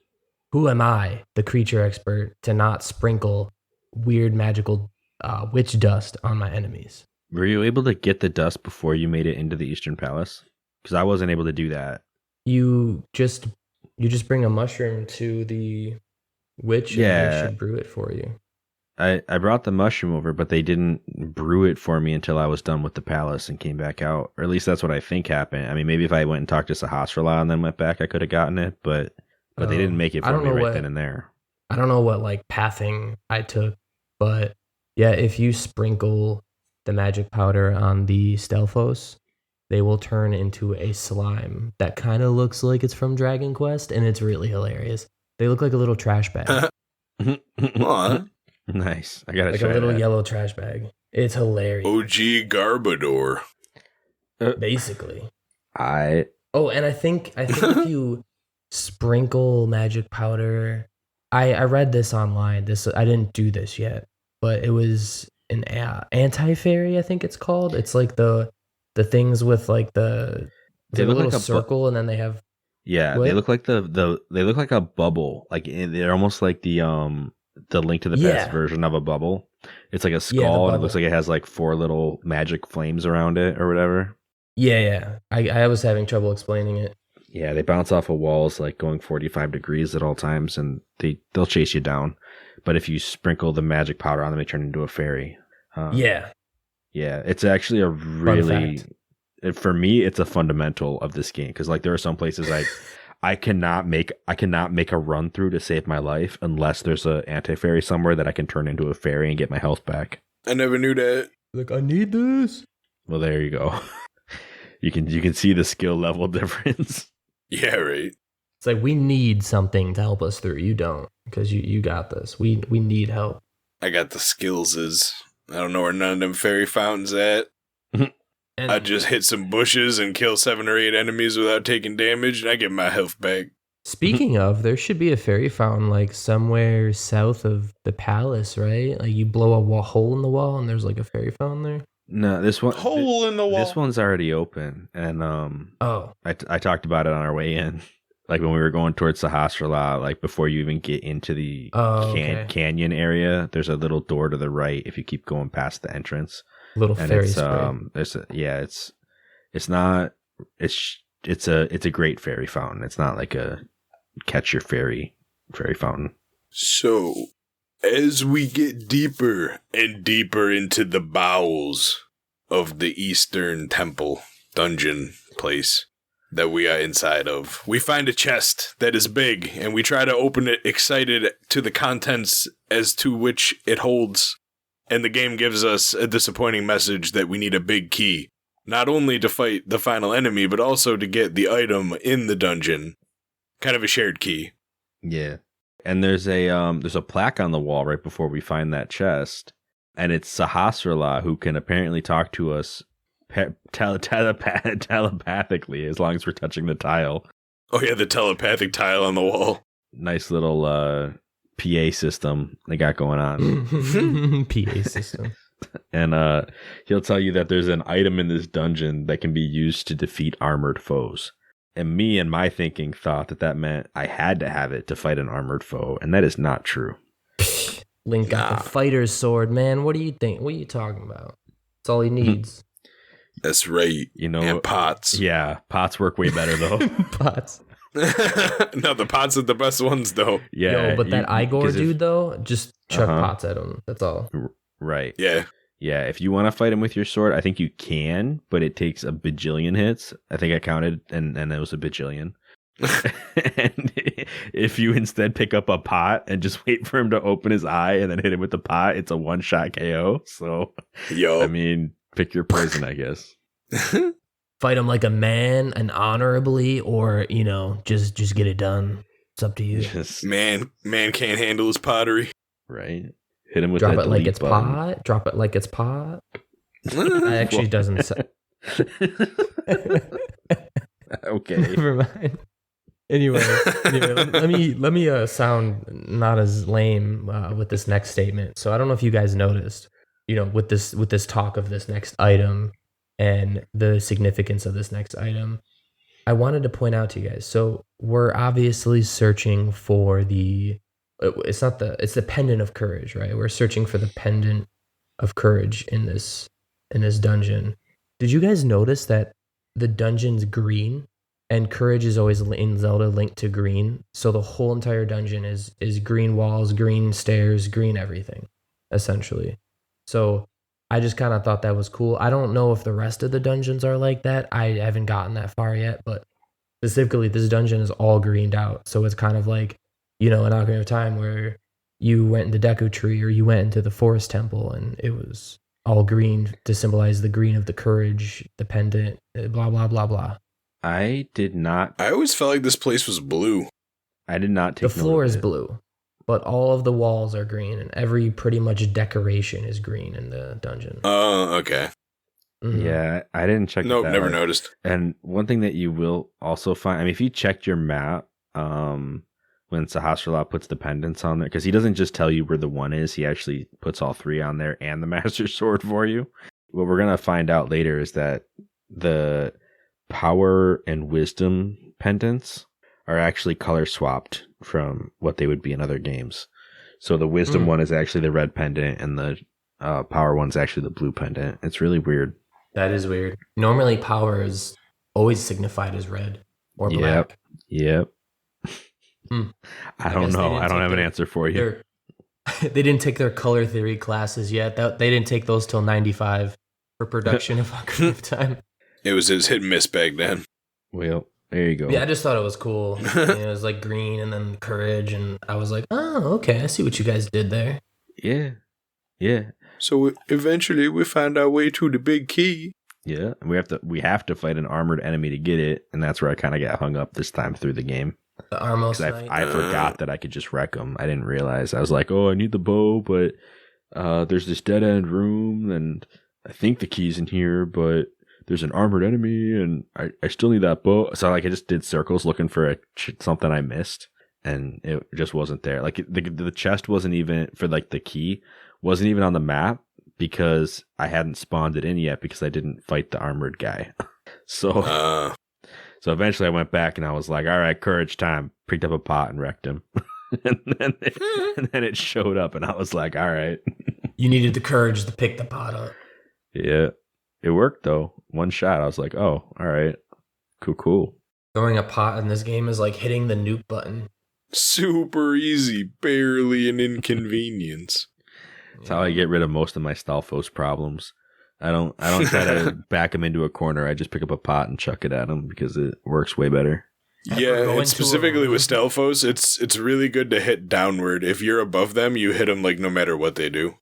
[SPEAKER 4] who am I, the creature expert, to not sprinkle weird magical witch dust on my enemies?
[SPEAKER 3] Were you able to get the dust before you made it into the Eastern Palace? Because I wasn't able to do that.
[SPEAKER 4] You just bring a mushroom to the witch and they should brew it for you.
[SPEAKER 3] I brought the mushroom over, but they didn't brew it for me until I was done with the palace and came back out. Or at least that's what I think happened. I mean, maybe if I went and talked to Sahasrara and then went back, I could have gotten it, but they didn't make it for me right then and there.
[SPEAKER 4] I don't know what like pathing I took, but yeah, if you sprinkle the magic powder on the Stelphos, they will turn into a slime that kind of looks like it's from Dragon Quest, and it's really hilarious. They look like a little trash bag.
[SPEAKER 2] Aw.
[SPEAKER 3] Nice. I gotta
[SPEAKER 4] Like
[SPEAKER 3] try
[SPEAKER 4] a little
[SPEAKER 3] that.
[SPEAKER 4] yellow trash bag. It's hilarious.
[SPEAKER 2] OG Garbodor.
[SPEAKER 4] Basically.
[SPEAKER 3] Oh,
[SPEAKER 4] and I think if you sprinkle magic powder, I read this online. I didn't do this yet, but it was an anti-fairy, I think it's called. It's like the things with like the
[SPEAKER 3] They look
[SPEAKER 4] little
[SPEAKER 3] like a
[SPEAKER 4] circle, and then they have
[SPEAKER 3] yeah,
[SPEAKER 4] what?
[SPEAKER 3] they look like they look like a bubble. Like they're almost like the Link to the Past version of a bubble. It's like a skull, and it looks like it has like 4 little magic flames around it or whatever.
[SPEAKER 4] Yeah. I was having trouble explaining it.
[SPEAKER 3] Yeah, they bounce off of walls like going 45 degrees at all times, and they'll chase you down. But if you sprinkle the magic powder on them, they turn into a fairy.
[SPEAKER 4] Yeah,
[SPEAKER 3] it's actually a really, for me, it's a fundamental of this game because like there are some places I cannot make a run through to save my life unless there's a anti-fairy somewhere that I can turn into a fairy and get my health back.
[SPEAKER 2] I never knew that.
[SPEAKER 4] like I need this.
[SPEAKER 3] Well, there you go. You can see the skill level difference.
[SPEAKER 2] Yeah, right.
[SPEAKER 4] It's like we need something to help us through. You don't, because you got this. We need help.
[SPEAKER 2] I got the skills. I don't know where none of them fairy fountains at. I just hit some bushes and kill 7 or 8 enemies without taking damage, and I get my health back.
[SPEAKER 4] Speaking of, there should be a fairy fountain like somewhere south of the palace, right? Like you blow a hole in the wall and there's like a fairy fountain there.
[SPEAKER 3] No, this one
[SPEAKER 2] hole in the wall.
[SPEAKER 3] This one's already open, and
[SPEAKER 4] oh,
[SPEAKER 3] I talked about it on our way in, like when we were going towards Sahasrara, like before you even get into the canyon area. There's a little door to the right if you keep going past the entrance.
[SPEAKER 4] Little
[SPEAKER 3] and
[SPEAKER 4] fairy
[SPEAKER 3] it's
[SPEAKER 4] spray.
[SPEAKER 3] it's a great fairy fountain. It's not like a catch your fairy fountain.
[SPEAKER 2] So, as we get deeper and deeper into the bowels of the Eastern Temple dungeon place that we are inside of, we find a chest that is big, and we try to open it excited to the contents as to which it holds. And the game gives us a disappointing message that we need a big key, not only to fight the final enemy, but also to get the item in the dungeon. Kind of a shared key.
[SPEAKER 3] Yeah. And there's a plaque on the wall right before we find that chest, and it's Sahasrara who can apparently talk to us telepathically as long as we're touching the tile.
[SPEAKER 2] Oh yeah, the telepathic tile on the wall.
[SPEAKER 3] Nice little PA system they got going on.
[SPEAKER 4] PA system.
[SPEAKER 3] And he'll tell you that there's an item in this dungeon that can be used to defeat armored foes. And me and my thinking thought that meant I had to have it to fight an armored foe, and that is not true.
[SPEAKER 4] Link got the fighter's sword, man. What do you think? What are you talking about? That's all he needs.
[SPEAKER 2] That's right.
[SPEAKER 3] You know,
[SPEAKER 2] and pots.
[SPEAKER 3] Yeah, pots work way better though.
[SPEAKER 4] Pots.
[SPEAKER 2] No, the pots are the best ones though.
[SPEAKER 3] Yeah,
[SPEAKER 4] yo, but that Igor dude though, just chuck pots at him. That's all.
[SPEAKER 3] Right.
[SPEAKER 2] Yeah.
[SPEAKER 3] Yeah, if you want to fight him with your sword, I think you can, but it takes a bajillion hits. I think I counted, and it was a bajillion. And if you instead pick up a pot and just wait for him to open his eye and then hit him with the pot, it's a one-shot KO. So,
[SPEAKER 2] yo,
[SPEAKER 3] I mean, pick your poison, I guess.
[SPEAKER 4] Fight him like a man and honorably, or, you know, just get it done. It's up to you.
[SPEAKER 2] Man can't handle his pottery.
[SPEAKER 3] Right. Hit him with
[SPEAKER 4] drop
[SPEAKER 3] that
[SPEAKER 4] it like it's
[SPEAKER 3] button.
[SPEAKER 4] pot. Drop it like it's pot. It actually doesn't say.
[SPEAKER 3] Okay.
[SPEAKER 4] Never mind. Anyway, let me sound not as lame with this next statement. So I don't know if you guys noticed, you know, with this talk of this next item and the significance of this next item, I wanted to point out to you guys. So we're obviously searching for it's the pendant of courage, right? We're searching for the pendant of courage in this dungeon. Did you guys notice that the dungeon's green and courage is always in Zelda linked to green? So the whole entire dungeon is green walls, green stairs, green everything, essentially. So I just kind of thought that was cool. I don't know if the rest of the dungeons are like that. I haven't gotten that far yet, but specifically this dungeon is all greened out. So it's kind of like, you know, an Ocarina of Time where you went in the Deku Tree or you went into the Forest Temple and it was all green to symbolize the green of the courage, the pendant, blah, blah, blah, blah.
[SPEAKER 3] I did not.
[SPEAKER 2] I always felt like this place was blue.
[SPEAKER 3] I did not take
[SPEAKER 4] the floor is blue, but all of the walls are green and every pretty much decoration is green in the dungeon.
[SPEAKER 2] Oh, okay.
[SPEAKER 3] Mm-hmm. Yeah, I didn't check.
[SPEAKER 2] Nope, never noticed.
[SPEAKER 3] And one thing that you will also find, I mean, if you checked your map, when Sahasrara puts the pendants on there, because he doesn't just tell you where the one is, he actually puts all three on there and the Master Sword for you. What we're going to find out later is that the power and wisdom pendants are actually color swapped from what they would be in other games. So the wisdom one is actually the red pendant and the power one's actually the blue pendant. It's really weird.
[SPEAKER 4] That is weird. Normally power is always signified as red or black.
[SPEAKER 3] Yep. I don't know. I don't have an answer for you.
[SPEAKER 4] They didn't take their color theory classes yet. They didn't take those till 95 for production of Ocarina of Time.
[SPEAKER 2] It was his hit and miss back then.
[SPEAKER 3] Well, there you go.
[SPEAKER 4] Yeah, I just thought it was cool. It was like green and then courage, and I was like, oh, okay, I see what you guys did there.
[SPEAKER 3] Yeah.
[SPEAKER 2] So eventually we find our way to the big key.
[SPEAKER 3] Yeah, and we have to fight an armored enemy to get it, and that's where I kind of got hung up this time through the game.
[SPEAKER 4] The Armos Knight.
[SPEAKER 3] I forgot that I could just wreck them. I didn't realize. I was like, oh, I need the bow, but there's this dead end room, and I think the key's in here, but there's an armored enemy, and I still need that bow. So like I just did circles looking for something I missed, and it just wasn't there. Like the chest wasn't even for like the key wasn't even on the map because I hadn't spawned it in yet because I didn't fight the armored guy. So eventually I went back and I was like, all right, courage time. Picked up a pot and wrecked him. and then it showed up and I was like, all right.
[SPEAKER 4] You needed the courage to pick the pot up.
[SPEAKER 3] Yeah. It worked though. One shot. I was like, oh, all right. Cool.
[SPEAKER 4] Throwing a pot in this game is like hitting the nuke button.
[SPEAKER 2] Super easy. Barely an inconvenience.
[SPEAKER 3] That's how I get rid of most of my Stalfos problems. I don't try to back them into a corner. I just pick up a pot and chuck it at them because it works way better.
[SPEAKER 2] Yeah, and specifically with Stalfos, it's really good to hit downward. If you're above them, you hit them like no matter what they do.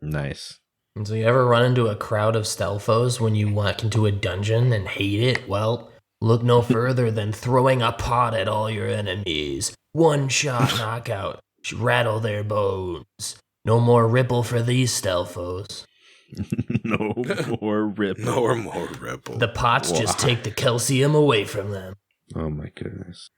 [SPEAKER 3] Nice.
[SPEAKER 4] And so you ever run into a crowd of Stalfos when you walk into a dungeon and hate it? Well, look no further than throwing a pot at all your enemies. One shot knockout. Rattle their bones. No more ripple for these Stalfos.
[SPEAKER 3] No more ripple.
[SPEAKER 2] No more ripple.
[SPEAKER 4] The pots just take the calcium away from them.
[SPEAKER 3] Oh my goodness.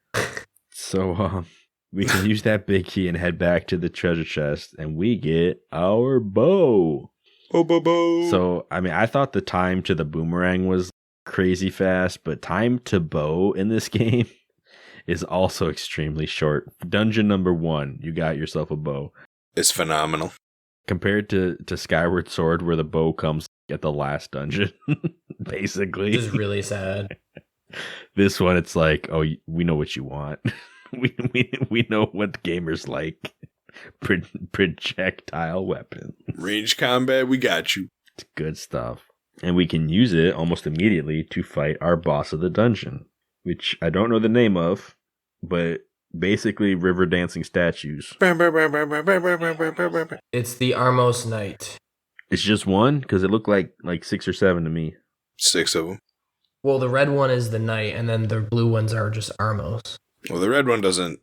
[SPEAKER 3] So we can use that big key and head back to the treasure chest and we get our bow.
[SPEAKER 2] Bo.
[SPEAKER 3] So, I mean, I thought the time to the boomerang was crazy fast, but time to bow in this game is also extremely short. Dungeon number 1, you got yourself a bow.
[SPEAKER 2] It's phenomenal.
[SPEAKER 3] Compared to Skyward Sword, where the bow comes at the last dungeon, basically.
[SPEAKER 4] This is really sad.
[SPEAKER 3] This one, it's like, oh, we know what you want. we know what gamers like. Projectile weapon.
[SPEAKER 2] Range combat, we got you.
[SPEAKER 3] It's good stuff. And we can use it almost immediately to fight our boss of the dungeon, which I don't know the name of, but basically river dancing statues.
[SPEAKER 4] It's the Armos Knight.
[SPEAKER 3] It's just one? Because it looked like 6 or 7 to me.
[SPEAKER 2] 6 of them.
[SPEAKER 4] Well, the red one is the Knight, and then the blue ones are just Armos.
[SPEAKER 2] Well, the red one doesn't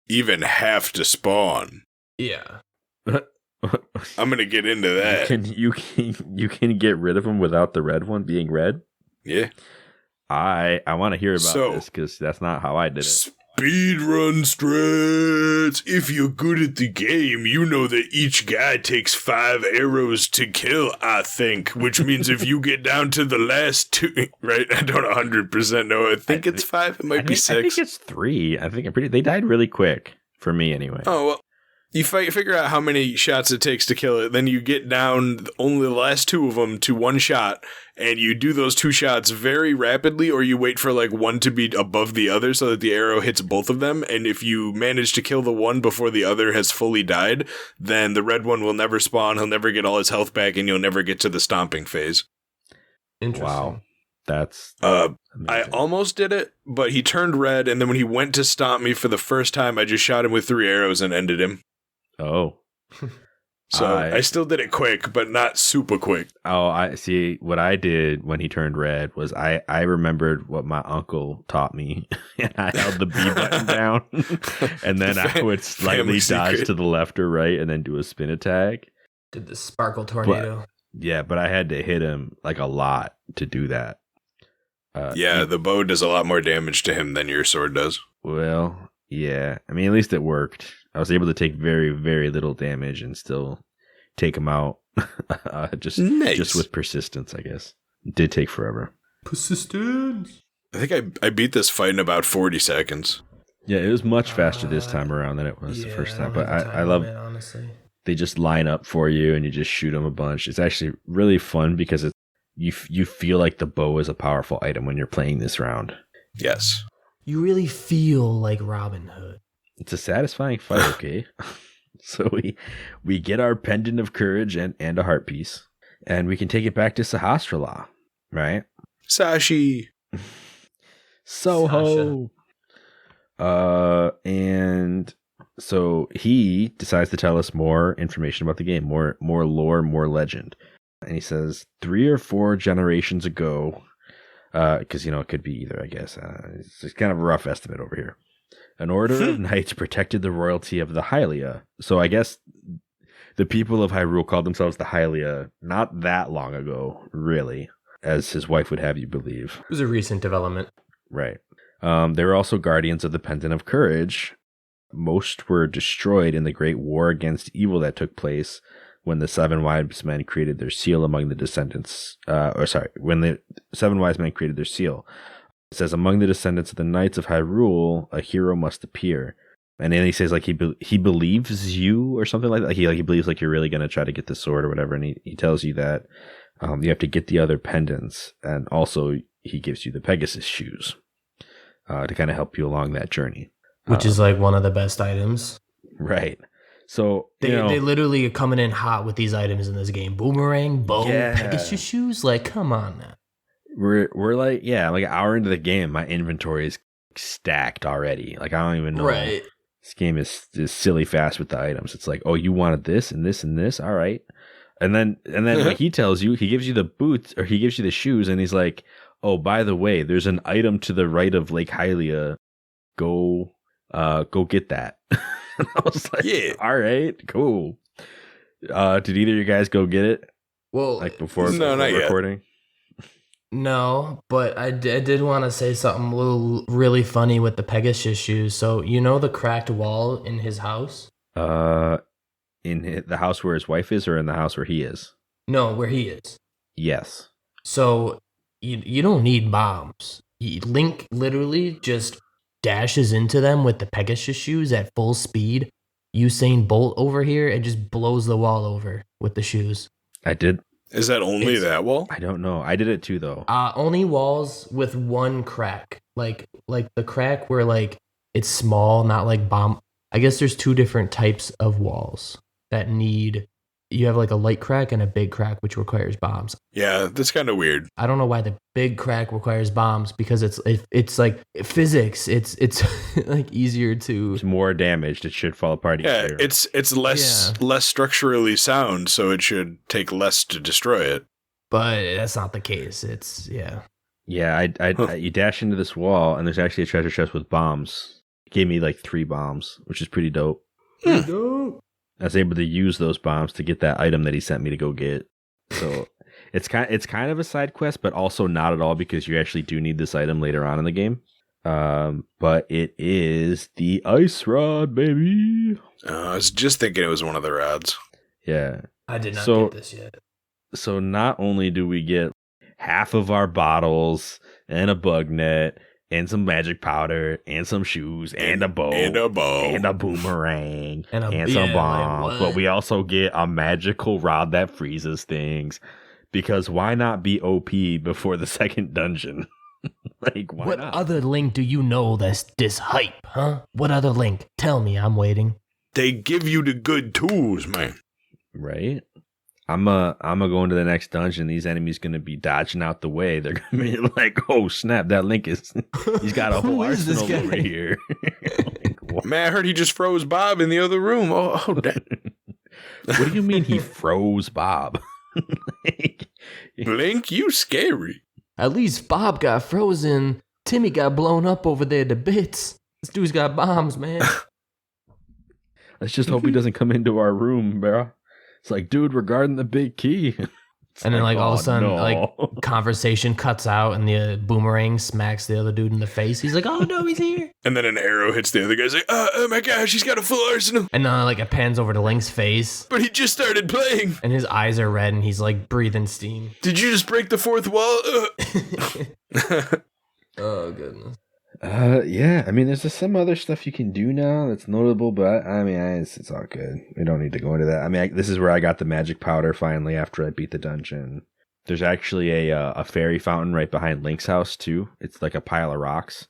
[SPEAKER 2] even have to spawn.
[SPEAKER 4] Yeah.
[SPEAKER 2] I'm gonna get into that.
[SPEAKER 3] You can get rid of them without the red one being red?
[SPEAKER 2] Yeah.
[SPEAKER 3] I want to hear about this because that's not how I did it.
[SPEAKER 2] Speedrun strats. If you're good at the game, you know that each guy takes 5 arrows to kill, I think. Which means if you get down to the last 2, right? I don't 100% know. I think it's 5. It might be 6.
[SPEAKER 3] I think it's 3. I think they died really quick for me anyway.
[SPEAKER 2] Oh, well. You figure out how many shots it takes to kill it, then you get down only the last 2 of them to 1 shot, and you do those 2 shots very rapidly, or you wait for like one to be above the other so that the arrow hits both of them, and if you manage to kill the one before the other has fully died, then the red one will never spawn, he'll never get all his health back, and you'll never get to the stomping phase.
[SPEAKER 4] Interesting.
[SPEAKER 3] Wow. That's
[SPEAKER 2] I almost did it, but he turned red, and then when he went to stomp me for the first time, I just shot him with 3 arrows and ended him.
[SPEAKER 3] Oh.
[SPEAKER 2] So I still did it quick, but not super quick.
[SPEAKER 3] Oh, I see. What I did when he turned red was I remembered what my uncle taught me, and I held the B button down, and then I would slightly dodge to the left or right, and then do a spin attack.
[SPEAKER 4] Did the sparkle tornado?
[SPEAKER 3] But I had to hit him like a lot to do that.
[SPEAKER 2] The bow does a lot more damage to him than your sword does.
[SPEAKER 3] Well, yeah. I mean, at least it worked. I was able to take very, very little damage and still take him out. Just with persistence, I guess. It did take forever.
[SPEAKER 4] Persistence.
[SPEAKER 2] I think I beat this fight in about 40 seconds.
[SPEAKER 3] Yeah, it was much faster this time around than it was the first time. But I love it,
[SPEAKER 4] honestly.
[SPEAKER 3] They just line up for you and you just shoot them a bunch. It's actually really fun because you feel like the bow is a powerful item when you're playing this round.
[SPEAKER 2] Yes.
[SPEAKER 4] You really feel like Robin Hood.
[SPEAKER 3] It's a satisfying fight, okay? So we get our pendant of courage and a heart piece, and we can take it back to Sahasrahla, right?
[SPEAKER 2] Sashi.
[SPEAKER 3] Soho. And so he decides to tell us more information about the game, more lore, more legend. And he says 3 or 4 generations ago, because, it could be either, I guess. It's kind of a rough estimate over here. An order of knights protected the royalty of the Hylia. So I guess the people of Hyrule called themselves the Hylia not that long ago, really, as his wife would have you believe.
[SPEAKER 4] It was a recent development.
[SPEAKER 3] Right. They were also guardians of the Pendant of Courage. Most were destroyed in the great war against evil that took place when the Seven Wise Men created their seal among the descendants. When the Seven Wise Men created their seal. It says, among the descendants of the Knights of Hyrule, a hero must appear. And then he says, like, he believes you or something like that. He believes, like, you're really going to try to get the sword or whatever. And he tells you that you have to get the other pendants. And also, he gives you the Pegasus shoes to kind of help you along that journey.
[SPEAKER 4] Which is, like, one of the best items.
[SPEAKER 3] Right. So,
[SPEAKER 4] they literally are coming in hot with these items in this game. Boomerang, bow, Pegasus shoes. Like, come on now.
[SPEAKER 3] We're like, like an hour into the game, my inventory is stacked already. Like, I don't even know.
[SPEAKER 4] Right.
[SPEAKER 3] This game is silly fast with the items. It's like, oh, you wanted this and this and this. All right. And then like he tells you, he gives you the boots or he gives you the shoes and he's like, oh, by the way, there's an item to the right of Lake Hylia. Go get that. And I was like, yeah, all right, cool. Did either of you guys go get it?
[SPEAKER 4] Well,
[SPEAKER 3] like before
[SPEAKER 2] not
[SPEAKER 3] recording?
[SPEAKER 2] yet.
[SPEAKER 4] No, but I did want to say something really funny with the Pegasus shoes. So, you know the cracked wall in his house?
[SPEAKER 3] In the house where his wife is or in the house where he is?
[SPEAKER 4] No, where he is.
[SPEAKER 3] Yes.
[SPEAKER 4] So, you don't need bombs. Link literally just dashes into them with the Pegasus shoes at full speed. Usain Bolt over here and just blows the wall over with the shoes.
[SPEAKER 3] I did.
[SPEAKER 2] Is that only that wall?
[SPEAKER 3] I don't know. I did it too, though.
[SPEAKER 4] Only walls with one crack. Like the crack where, like, it's small, not like bomb. I guess there's two different types of walls that need... You have, like, a light crack and a big crack, which requires bombs.
[SPEAKER 2] Yeah, that's kind of weird.
[SPEAKER 4] I don't know why the big crack requires bombs, because it's like physics. It's like easier to...
[SPEAKER 3] It's more damaged. It should fall apart easier.
[SPEAKER 2] It's less structurally sound, so it should take less to destroy it.
[SPEAKER 4] But that's not the case. It's, yeah.
[SPEAKER 3] Yeah, you dash into this wall, and there's actually a treasure chest with bombs. It gave me, like, 3 bombs, which is pretty dope.
[SPEAKER 4] Dope.
[SPEAKER 3] I was able to use those bombs to get that item that he sent me to go get. So it's kind of a side quest, but also not at all, because you actually do need this item later on in the game. But it is the ice rod, baby.
[SPEAKER 2] I was just thinking it was one of the rods.
[SPEAKER 3] Yeah.
[SPEAKER 4] I did not get this yet.
[SPEAKER 3] So not only do we get half of our bottles and a bug net and some magic powder, and some shoes, and a bow, and a boomerang, and some bombs. But we also get a magical rod that freezes things. Because why not be OP before the second dungeon? Like, why not?
[SPEAKER 4] What other Link do you know that's this hype, huh? What other Link? Tell me, I'm waiting.
[SPEAKER 2] They give you the good tools, man.
[SPEAKER 3] Right? I'm gonna go into the next dungeon. These enemies gonna be dodging out the way. They're gonna be like, "Oh snap! That Link he's got a whole arsenal over here."
[SPEAKER 2] Like, man, I heard he just froze Bob in the other room. Oh damn!
[SPEAKER 3] What do you mean he froze Bob?
[SPEAKER 2] Link, you scary.
[SPEAKER 4] At least Bob got frozen. Timmy got blown up over there to bits. This dude's got bombs, man.
[SPEAKER 3] Let's just hope he doesn't come into our room, bro. It's like, dude, we're guarding the big key.
[SPEAKER 4] And then, like, all of a sudden, like, conversation cuts out and the boomerang smacks the other dude in the face. He's like, oh, no, he's here.
[SPEAKER 2] And then an arrow hits the other guy's like, oh my gosh, he's got a full arsenal.
[SPEAKER 4] And then, like, it pans over to Link's face.
[SPEAKER 2] But he just started playing.
[SPEAKER 4] And his eyes are red and he's, like, breathing steam.
[SPEAKER 2] Did you just break the fourth wall?
[SPEAKER 4] Oh, goodness.
[SPEAKER 3] Yeah, I mean, there's just some other stuff you can do now that's notable, but I mean, it's all good. We don't need to go into that. I mean, this is where I got the magic powder finally after I beat the dungeon. There's actually a fairy fountain right behind Link's house too. It's like a pile of rocks,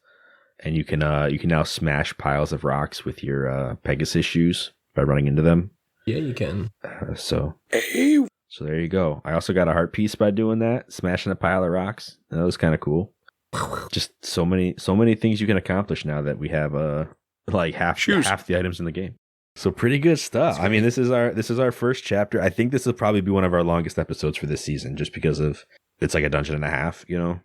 [SPEAKER 3] and you can now smash piles of rocks with your Pegasus shoes by running into them.
[SPEAKER 4] Yeah, you can.
[SPEAKER 3] So there you go. I also got a heart piece by doing that, smashing a pile of rocks. That was kind of cool. Just so many things you can accomplish now that we have like half the items in the game. So pretty good stuff. I mean, this is our first chapter. I think this will probably be one of our longest episodes for this season, just because of it's like a dungeon and a half, you know.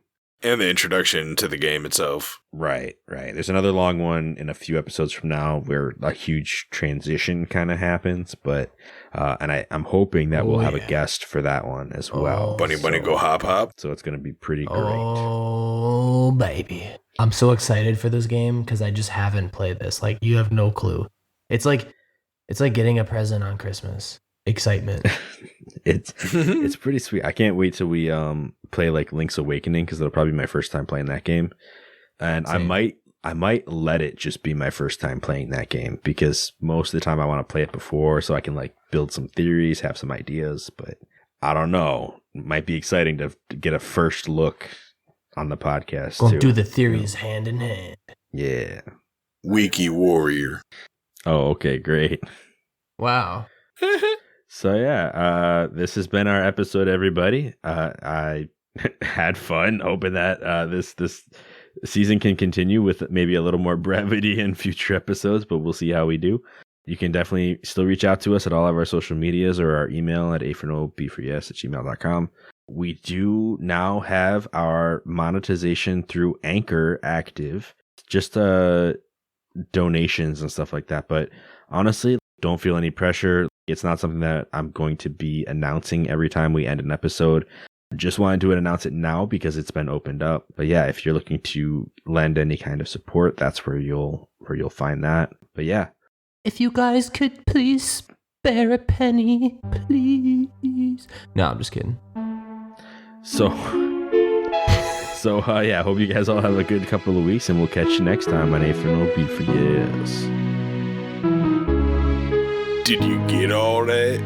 [SPEAKER 2] And the introduction to the game itself.
[SPEAKER 3] Right. There's another long one in a few episodes from now where a huge transition kind of happens, but I'm hoping that we'll have a guest for that one as well.
[SPEAKER 2] Bunny go hop hop.
[SPEAKER 3] So it's going to be pretty great.
[SPEAKER 4] Oh, baby. I'm so excited for this game because I just haven't played this. Like, you have no clue. It's like getting a present on Christmas. Excitement.
[SPEAKER 3] It's pretty sweet. I can't wait till we play like Link's Awakening because it'll probably be my first time playing that game, and same. I might let it just be my first time playing that game because most of the time I want to play it before so I can like build some theories, have some ideas. But I don't know. It might be exciting to get a first look on the podcast.
[SPEAKER 4] Gonna do the theories hand in hand.
[SPEAKER 3] Yeah.
[SPEAKER 2] Wiki warrior.
[SPEAKER 3] Oh, okay, great.
[SPEAKER 4] Wow.
[SPEAKER 3] So yeah, this has been our episode, everybody. I had fun, hoping that this season can continue with maybe a little more brevity in future episodes, but we'll see how we do. You can definitely still reach out to us at all of our social medias or our email at A4NB4Y@gmail.com. We do now have our monetization through Anchor active, just donations and stuff like that. But honestly, don't feel any pressure. It's not something that I'm going to be announcing every time we end an episode. Just wanted to announce it now because it's been opened up. But yeah, if you're looking to lend any kind of support, that's where you'll find that. But yeah.
[SPEAKER 4] If you guys could please spare a penny, please. No, I'm just kidding.
[SPEAKER 3] So yeah, hope you guys all have a good couple of weeks and we'll catch you next time on A4NB4Y.
[SPEAKER 2] Did you get all that?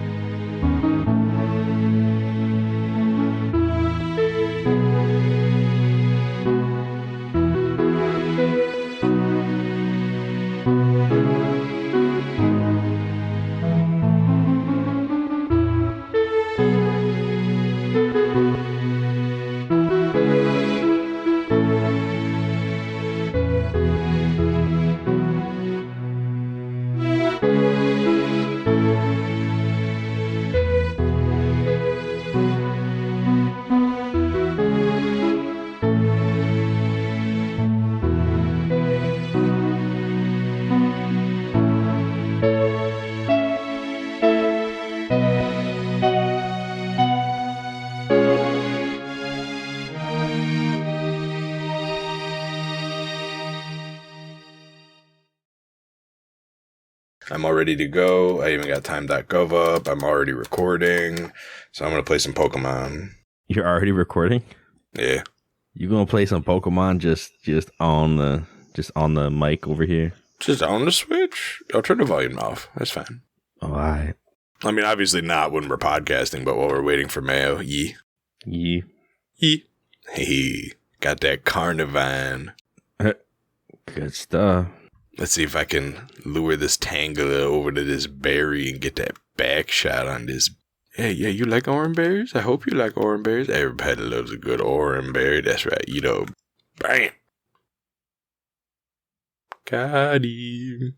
[SPEAKER 2] I'm all ready to go. I even got time.gov up. I'm already recording. So I'm going to play some Pokemon.
[SPEAKER 3] You're already recording?
[SPEAKER 2] Yeah.
[SPEAKER 3] You going to play some Pokemon just on the mic over here?
[SPEAKER 2] Just on the Switch? I'll turn the volume off. That's fine.
[SPEAKER 3] All right.
[SPEAKER 2] I mean, obviously not when we're podcasting, but while we're waiting for Mayo. Yee. Hey, got that Carnivine.
[SPEAKER 3] Good stuff.
[SPEAKER 2] Let's see if I can lure this Tangela over to this berry and get that back shot on this. Hey, yeah, you like orange berries? I hope you like orange berries. Everybody loves a good orange berry. That's right. Bam. Got him.